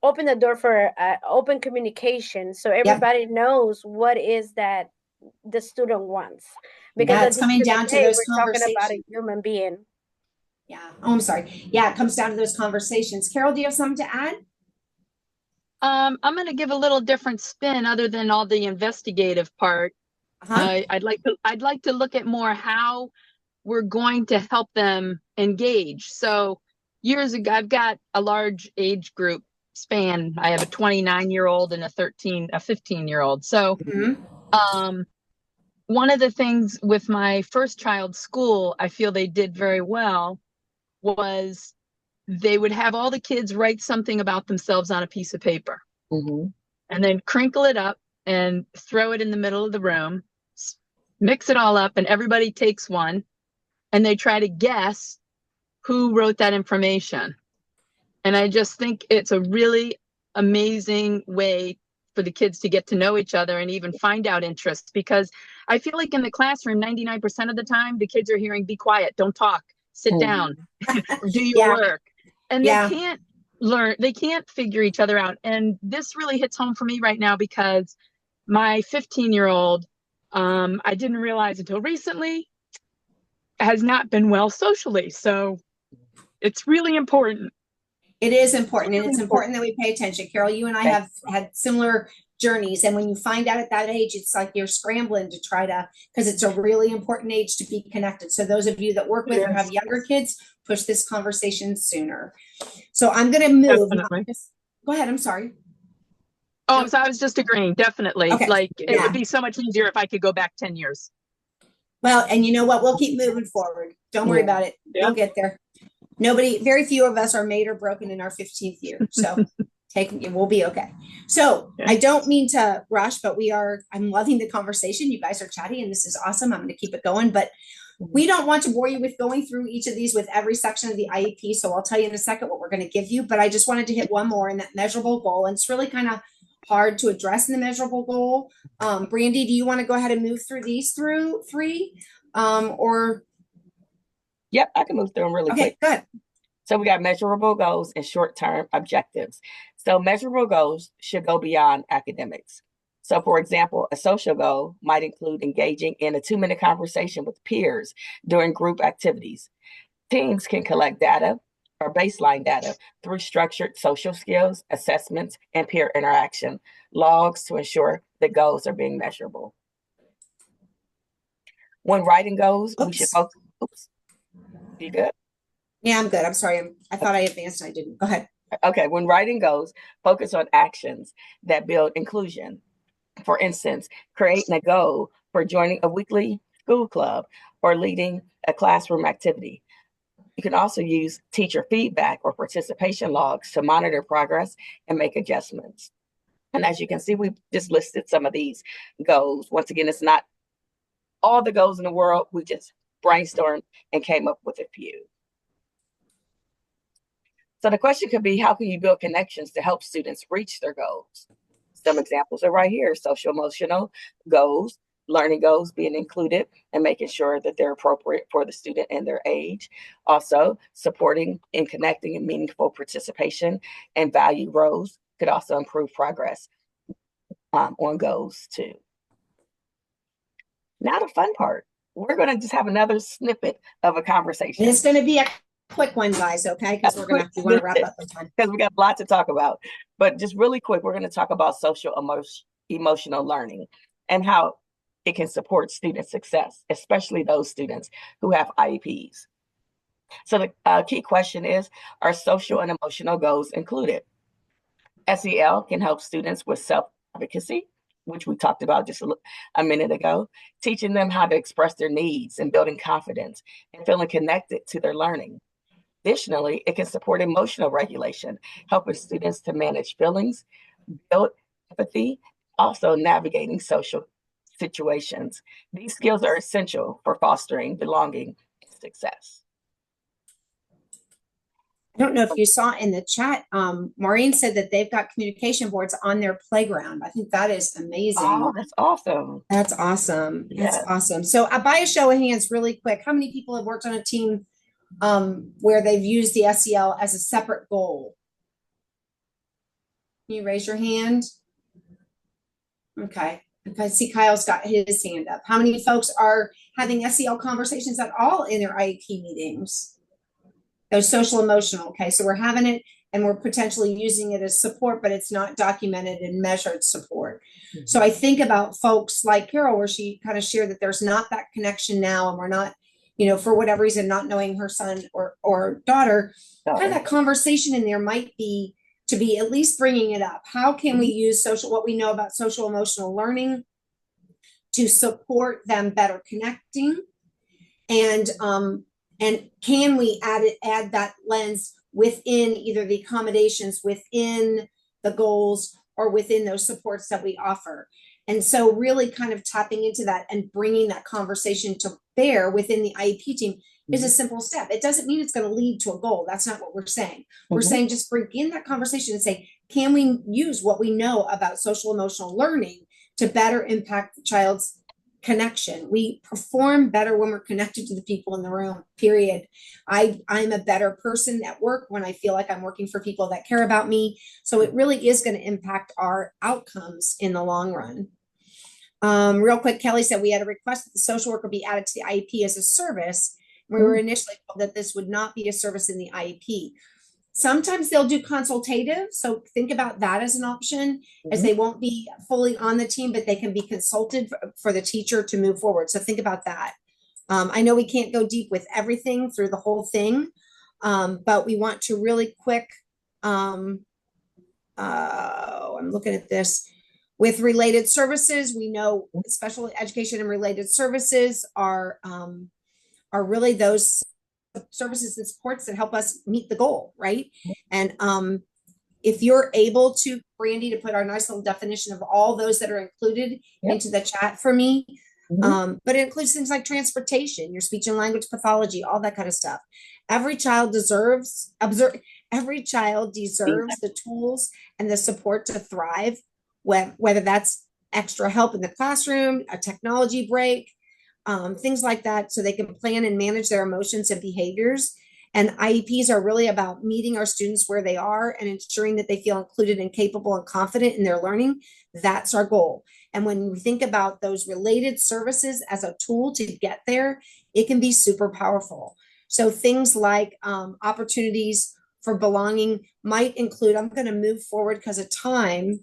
open the door for open communication so everybody knows what is that the student wants. Because it's coming down to those we're talking about a human being. Yeah. Oh, I'm sorry. Yeah, it comes down to those conversations. Carol, do you have something to add? I'm going to give a little different spin other than all the investigative part. I'd like to look at more how we're going to help them engage. So years ago, I've got a large age group span. I have a 29-year-old and a 15-year-old. So one of the things with my first child's school, I feel they did very well, was they would have all the kids write something about themselves on a piece of paper and then crinkle it up and throw it in the middle of the room, mix it all up, and everybody takes one and they try to guess who wrote that information. And I just think it's a really amazing way for the kids to get to know each other and even find out interests, because I feel like in the classroom, 99% of the time, the kids are hearing, be quiet, don't talk, sit down, do your work. And they can't learn, they can't figure each other out. And this really hits home for me right now because my 15-year-old, I didn't realize until recently, has not been well socially. So it's really important. It is important, and it's important that we pay attention. Carol, you and I have had similar journeys, and when you find out at that age, it's like you're scrambling to try to, because it's a really important age to be connected. So those of you that work with or have younger kids, push this conversation sooner. So I'm going to move. Go ahead. I'm sorry. Oh, so I was just agreeing. Definitely. Okay. Like it would be so much easier if I could go back 10 years. Well, and you know what? We'll keep moving forward. Don't worry about it. We'll get there. very few of us are made or broken in our 15th year. So we'll be okay. So I don't mean to rush, but I'm loving the conversation. You guys are chatty and this is awesome. I'm going to keep it going, but we don't want to bore you with going through each of these with every section of the IEP. So I'll tell you in a second what we're going to give you, but I just wanted to hit one more in that measurable goal. And it's really kind of hard to address in the measurable goal. Brandy, do you want to go ahead and move through these three? Or Yep, I can move through them really quick. Good. So we got measurable goals and short-term objectives. So measurable goals should go beyond academics. So for example, a social goal might include engaging in a 2-minute conversation with peers during group activities. Teams can collect data or baseline data through structured social skills, assessments, and peer interaction logs to ensure that goals are being measurable. When writing goals, we should focus. Oops. You good? Yeah, I'm good. I'm sorry. I thought I advanced and I didn't. Go ahead. Okay. When writing goals, focus on actions that build inclusion. For instance, creating a goal for joining a weekly school club or leading a classroom activity. You can also use teacher feedback or participation logs to monitor progress and make adjustments. And as you can see, we just listed some of these goals. Once again, it's not all the goals in the world. We just brainstormed and came up with a few. So the question could be, how can you build connections to help students reach their goals? Some examples are right here: social emotional goals, learning goals being included and making sure that they're appropriate for the student and their age. Also, supporting and connecting in meaningful participation and value roles could also improve progress on goals too. Now the fun part. We're going to just have another snippet of a conversation. And it's going to be a quick one, guys, okay? Because we want to wrap up the time. Because we got a lot to talk about. But just really quick, we're going to talk about social emotional learning and how it can support student success, especially those students who have IEPs. So the key question is, are social and emotional goals included? SEL can help students with self-advocacy, which we talked about just a minute ago, teaching them how to express their needs and building confidence and feeling connected to their learning. Additionally, it can support emotional regulation, helping students to manage feelings, build empathy, also navigating social situations. These skills are essential for fostering belonging and success. I don't know if you saw in the chat, Maureen said that they've got communication boards on their playground. I think that is amazing. Oh, that's awesome. That's awesome. Yeah. That's awesome. So by a show of hands, really quick, how many people have worked on a team where they've used the SEL as a separate goal? Can you raise your hand? Okay. I see Kyle's got his hand up. How many folks are having SEL conversations at all in their IEP meetings? Those social emotional. Okay. So we're having it and we're potentially using it as support, but it's not documented and measured support. Mm-hmm. So I think about folks like Carol, where she kind of shared that there's not that connection now, and we're not, for whatever reason, not knowing her son or daughter, kind of that conversation in there might be to be at least bringing it up. How can we use what we know about social emotional learning to support them better connecting? And can we add that lens within either the accommodations, within the goals, or within those supports that we offer? And so really kind of tapping into that and bringing that conversation to bear within the IEP team is a simple step. It doesn't mean it's going to lead to a goal. That's not what we're saying. We're saying just bring in that conversation and say, can we use what we know about social emotional learning to better impact the child's connection? We perform better when we're connected to the people in the room, period. I'm a better person at work when I feel like I'm working for people that care about me. So it really is going to impact our outcomes in the long run. Real quick, Kelly said we had a request that the social worker be added to the IEP as a service. We were initially told that this would not be a service in the IEP. Sometimes they'll do consultative. So think about that as an option, as they won't be fully on the team, but they can be consulted for the teacher to move forward. So think about that. I know we can't go deep with everything through the whole thing, but we want to really quick, I'm looking at this. With related services, we know special education and related services are really those services and supports that help us meet the goal, right? And if you're able to, Brandy, to put our nice little definition of all those that are included into the chat for me. But it includes things like transportation, your speech and language pathology, all that kind of stuff. Every child deserves the tools and the support to thrive, whether that's extra help in the classroom, a technology break, things like that, so they can plan and manage their emotions and behaviors. And IEPs are really about meeting our students where they are and ensuring that they feel included and capable and confident in their learning. That's our goal. And when we think about those related services as a tool to get there, it can be super powerful. So things like opportunities for belonging might include, I'm going to move forward because of time,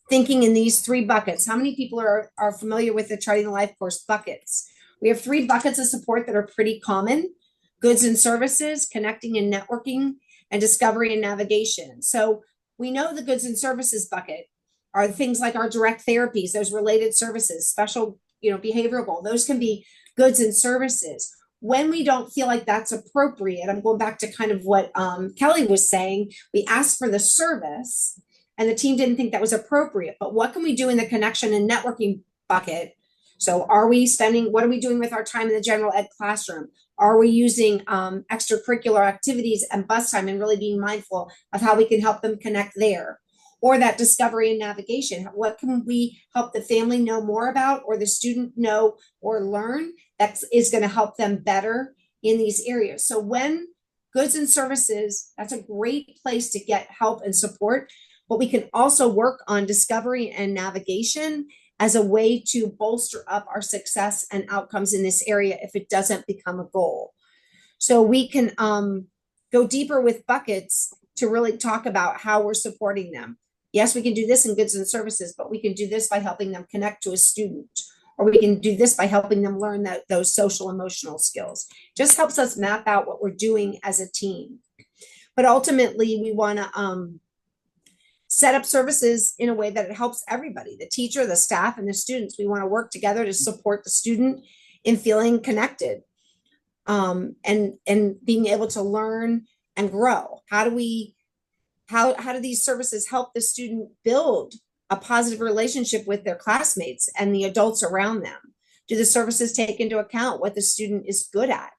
thinking in these 3 buckets. How many people are familiar with the Charting the Life course buckets? We have 3 buckets of support that are pretty common: goods and services, connecting and networking, and discovery and navigation. So we know the goods and services bucket are things like our direct therapies, those related services, special, behavioral goal. Those can be goods and services. When we don't feel like that's appropriate, I'm going back to kind of what Kelly was saying, we asked for the service and the team didn't think that was appropriate. But what can we do in the connection and networking bucket? So what are we doing with our time in the general ed classroom? Are we using extracurricular activities and bus time and really being mindful of how we can help them connect there? Or that discovery and navigation, what can we help the family know more about or the student know or learn that is going to help them better in these areas? So when goods and services, that's a great place to get help and support, but we can also work on discovery and navigation as a way to bolster up our success and outcomes in this area if it doesn't become a goal. So we can go deeper with buckets to really talk about how we're supporting them. Yes, we can do this in goods and services, but we can do this by helping them connect to a student, or we can do this by helping them learn those social emotional skills. Just helps us map out what we're doing as a team. But ultimately, we want to set up services in a way that it helps everybody, the teacher, the staff, and the students. We want to work together to support the student in feeling connected and being able to learn and grow. How do these services help the student build a positive relationship with their classmates and the adults around them? Do the services take into account what the student is good at,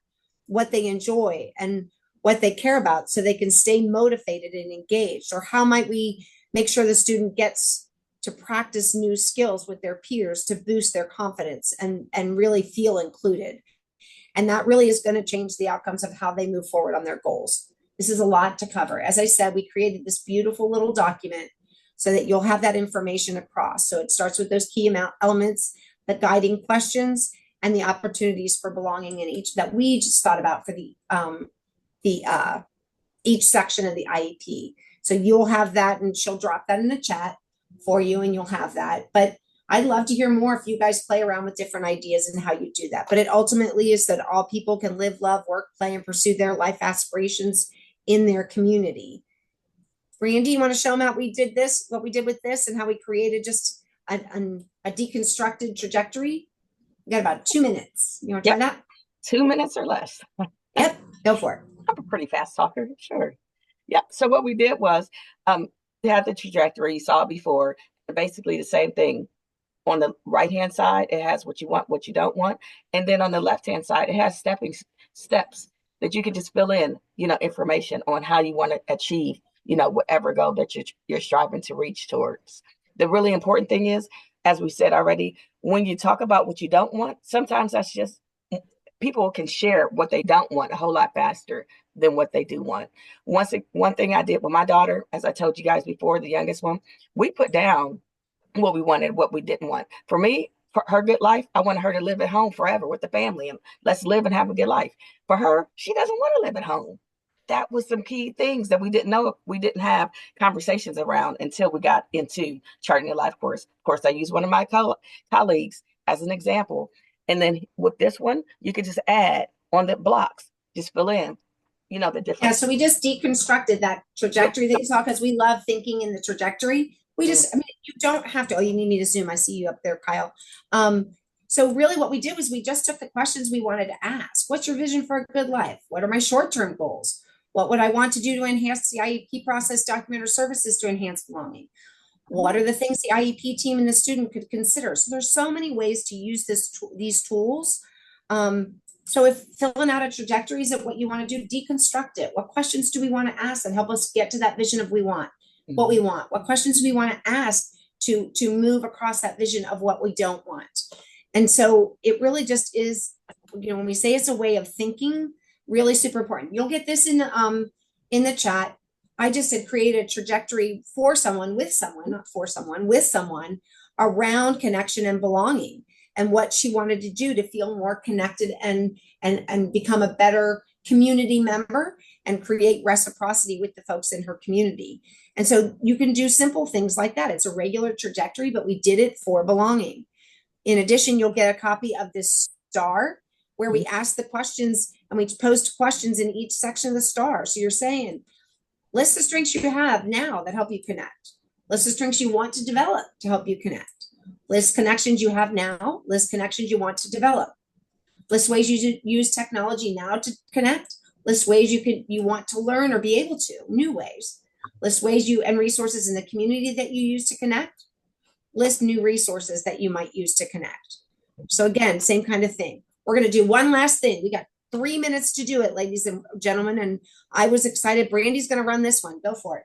what they enjoy, and what they care about so they can stay motivated and engaged? Or how might we make sure the student gets to practice new skills with their peers to boost their confidence and really feel included? And that really is going to change the outcomes of how they move forward on their goals. This is a lot to cover. As I said, we created this beautiful little document so that you'll have that information across. So it starts with those key elements, the guiding questions, and the opportunities for belonging in each that we just thought about for each section of the IEP. So you'll have that, and she'll drop that in the chat for you, and you'll have that. But I'd love to hear more if you guys play around with different ideas and how you do that. But it ultimately is that all people can live, love, work, play, and pursue their life aspirations in their community. Brandy, you want to show them how we did this, what we did with this, and how we created just a deconstructed trajectory? We got about 2 minutes. You want to try that? 2 minutes or less. Yep, go for it. I'm a pretty fast talker, sure. Yeah, so what we did was they had the trajectory you saw before, basically the same thing. On the right-hand side, it has what you want, what you don't want. And then on the left-hand side, it has steps that you can just fill in, information on how you want to achieve, whatever goal that you're striving to reach towards. The really important thing is, as we said already, when you talk about what you don't want, sometimes that's just people can share what they don't want a whole lot faster than what they do want. One thing I did with my daughter, as I told you guys before, the youngest one, we put down what we wanted, what we didn't want. For me, for her good life, I wanted her to live at home forever with the family and let's live and have a good life. For her, she doesn't want to live at home. That was some key things that we didn't know. We didn't have conversations around until we got into Charting the Life course. Of course, I use one of my colleagues as an example. And then with this one, you could just add on the blocks, just fill in, the different. Yeah, so we just deconstructed that trajectory that you saw because we love thinking in the trajectory. You don't have to. Oh, you need me to zoom. I see you up there, Kyle. So really what we did was we just took the questions we wanted to ask. What's your vision for a good life? What are my short-term goals? What would I want to do to enhance the IEP process, document, or services to enhance belonging? What are the things the IEP team and the student could consider? So there's so many ways to use these tools. So if filling out a trajectory is what you want to do, deconstruct it. What questions do we want to ask that help us get to that vision of what we want? What questions do we want to ask to move across that vision of what we don't want? And so it really just is, when we say it's a way of thinking, really super important. You'll get this in the chat. I just had created a trajectory for someone, with someone, not for someone, with someone around connection and belonging, and what she wanted to do to feel more connected and become a better community member and create reciprocity with the folks in her community. And so you can do simple things like that. It's a regular trajectory, but we did it for belonging. In addition, you'll get a copy of this star where we ask the questions and we post questions in each section of the star. So you're saying, list the strengths you have now that help you connect. List the strengths you want to develop to help you connect. List connections you have now. List connections you want to develop. List ways you use technology now to connect. List ways you want to learn or be able to, new ways. List ways and resources in the community that you use to connect. List new resources that you might use to connect. So again, same kind of thing. We're going to do one last thing. We got 3 minutes to do it, ladies and gentlemen. And I was excited. Brandy's going to run this one. Go for it.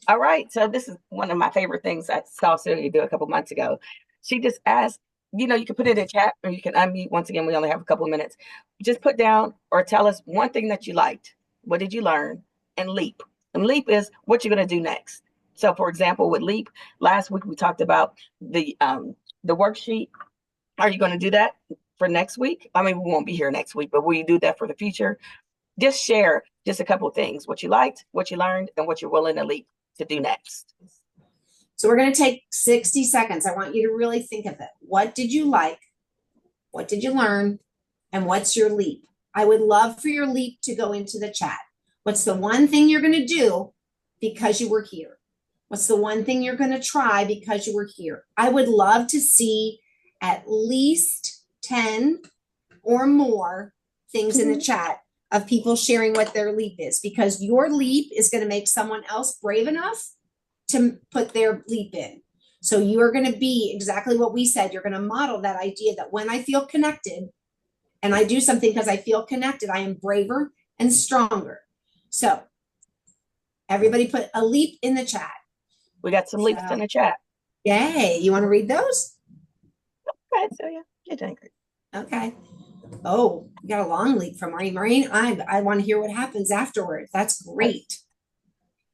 All right. So this is one of my favorite things I saw Celia do a couple months ago. She just asked, you can put it in chat or you can unmute. Once again, we only have a couple of minutes. Just put down or tell us one thing that you liked. What did you learn? And LEAP. And LEAP is what you're going to do next. So for example, with LEAP, last week we talked about the worksheet. Are you going to do that for next week? I mean, we won't be here next week, but will you do that for the future? Just share just a couple of things, what you liked, what you learned, and what you're willing to LEAP to do next. So we're going to take 60 seconds. I want you to really think of it. What did you like? What did you learn? And what's your LEAP? I would love for your LEAP to go into the chat. What's the one thing you're going to do because you were here? What's the one thing you're going to try because you were here? I would love to see at least 10 or more things in the chat of people sharing what their LEAP is, because your LEAP is going to make someone else brave enough to put their LEAP in. So you're going to be exactly what we said. You're going to model that idea that when I feel connected and I do something because I feel connected, I am braver and stronger. So everybody put a LEAP in the chat. We got some LEAPs in the chat. Yay. You want to read those? Okay, so yeah, you're doing great. Okay. Oh, we got a long LEAP from Marie. Maureen, I want to hear what happens afterwards. That's great.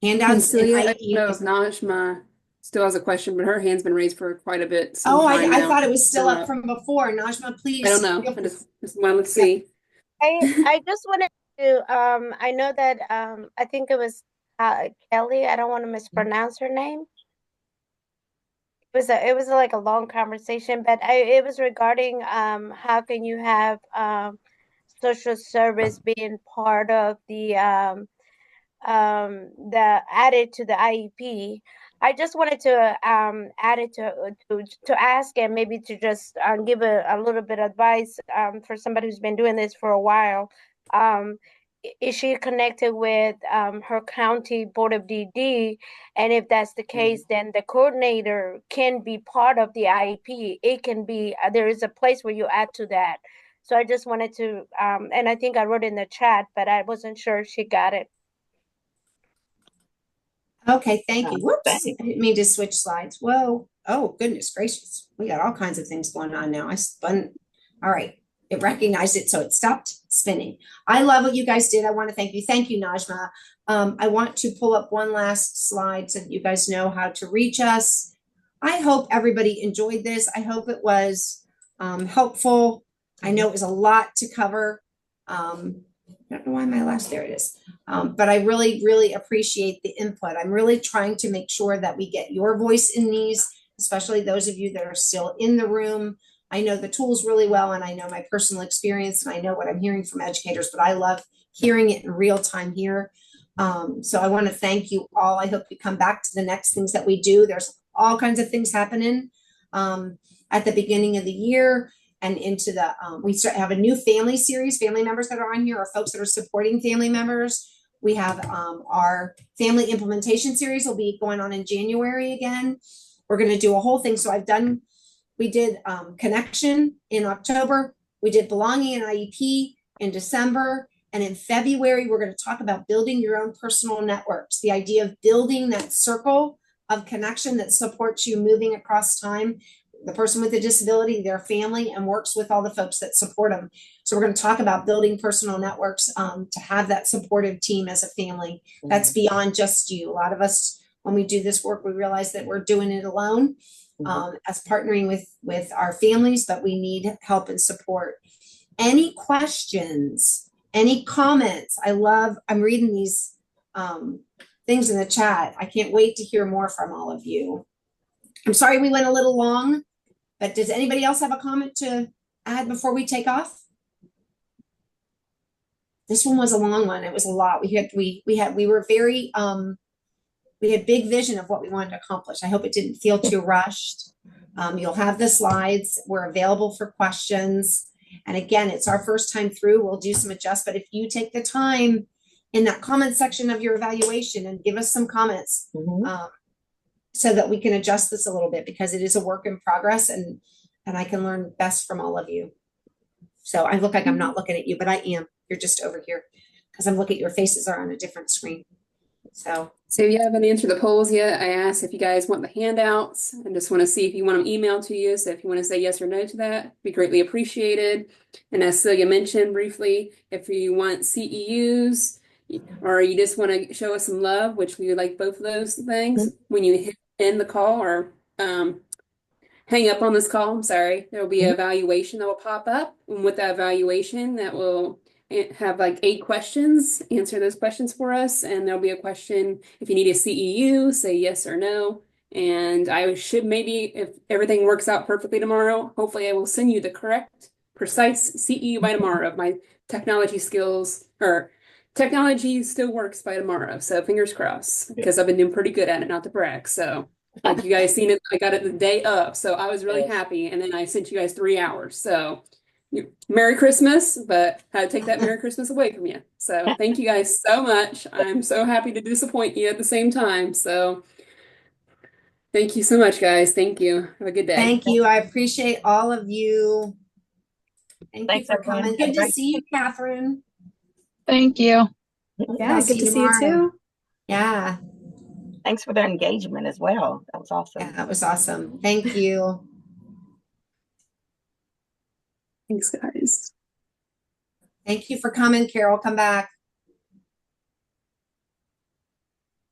Handouts. Celia, I don't know if Najma still has a question, but her hand's been raised for quite a bit. Oh, I thought it was still up from before. Najma, please. I don't know. I just wanted to see. I just wanted to, I know that, I think it was Kelly. I don't want to mispronounce her name. It was like a long conversation, but it was regarding how can you have social service being part of the added to the IEP. I just wanted to add it to ask and maybe to just give a little bit of advice for somebody who's been doing this for a while. Is she connected with her county board of DD? And if that's the case, then the coordinator can be part of the IEP. It can be, there is a place where you add to that. So I just wanted to, and I think I wrote in the chat, but I wasn't sure if she got it. Okay, thank you. Whoops, I didn't mean to switch slides. Whoa. Oh, goodness gracious. We got all kinds of things going on now. I spun. All right. It recognized it, so it stopped spinning. I love what you guys did. I want to thank you. Thank you, Najma. I want to pull up one last slide so that you guys know how to reach us. I hope everybody enjoyed this. I hope it was helpful. I know it was a lot to cover. I don't know why there it is. But I really, really appreciate the input. I'm really trying to make sure that we get your voice in these, especially those of you that are still in the room. I know the tools really well, and I know my personal experience, and I know what I'm hearing from educators, but I love hearing it in real time here. So I want to thank you all. I hope you come back to the next things that we do. There's all kinds of things happening at the beginning of the year. and into the, we have a new family series. Family members that are on here are folks that are supporting family members. We have our family implementation series will be going on in January again. We're going to do a whole thing. So we did connection in October. We did belonging and IEP in December. And in February, we're going to talk about building your own personal networks. The idea of building that circle of connection that supports you moving across time, the person with a disability, their family, and works with all the folks that support them. So we're going to talk about building personal networks to have that supportive team as a family. That's beyond just you. A lot of us, when we do this work, we realize that we're doing it alone as partnering with our families, but we need help and support. Any questions? Any comments? I'm reading these things in the chat. I can't wait to hear more from all of you. I'm sorry we went a little long, but does anybody else have a comment to add before we take off? This one was a long one. It was a lot. We had big vision of what we wanted to accomplish. I hope it didn't feel too rushed. You'll have the slides. We're available for questions. And again, it's our first time through. We'll do some adjust, but if you take the time in that comment section of your evaluation and give us some comments so that we can adjust this a little bit, because it is a work in progress and I can learn best from all of you. So I look like I'm not looking at you, but I am. You're just over here because I'm looking at your faces are on a different screen. So if you haven't answered the polls yet, I asked if you guys want the handouts and just want to see if you want them emailed to you. So if you want to say yes or no to that, be greatly appreciated. And as Celia mentioned briefly, if you want CEUs or you just want to show us some love, which we would like both of those things, when you end the call or hang up on this call, I'm sorry, there will be an evaluation that will pop up. And with that evaluation, that will have like 8 questions, answer those questions for us. And there'll be a question, if you need a CEU, say yes or no. And I should maybe, if everything works out perfectly tomorrow, hopefully I will send you the correct, precise CEU by tomorrow of my technology skills, or technology still works by tomorrow. So fingers crossed, because I've been doing pretty good at it, not to brag. So like you guys seen it, I got it the day up. So I was really happy. And then I sent you guys 3 hours. So Merry Christmas, but I had to take that Merry Christmas away from you. So thank you guys so much. I'm so happy to disappoint you at the same time. So thank you so much, guys. Thank you. Have a good day. thank you. I appreciate all of you. Thanks you for everyone. coming. Good to see you, Catherine. Thank you. Yeah, I'll good to see you tomorrow. too. Yeah, Thanks for their engagement as well. That was awesome. yeah, that was awesome. Thank you. Thanks, guys. Thank you for coming, Carol. Come back.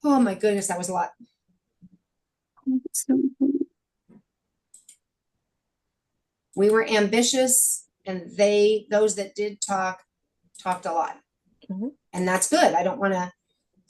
Oh my goodness, that was a lot. We were ambitious, and those that did talked a lot. And that's good. I don't want to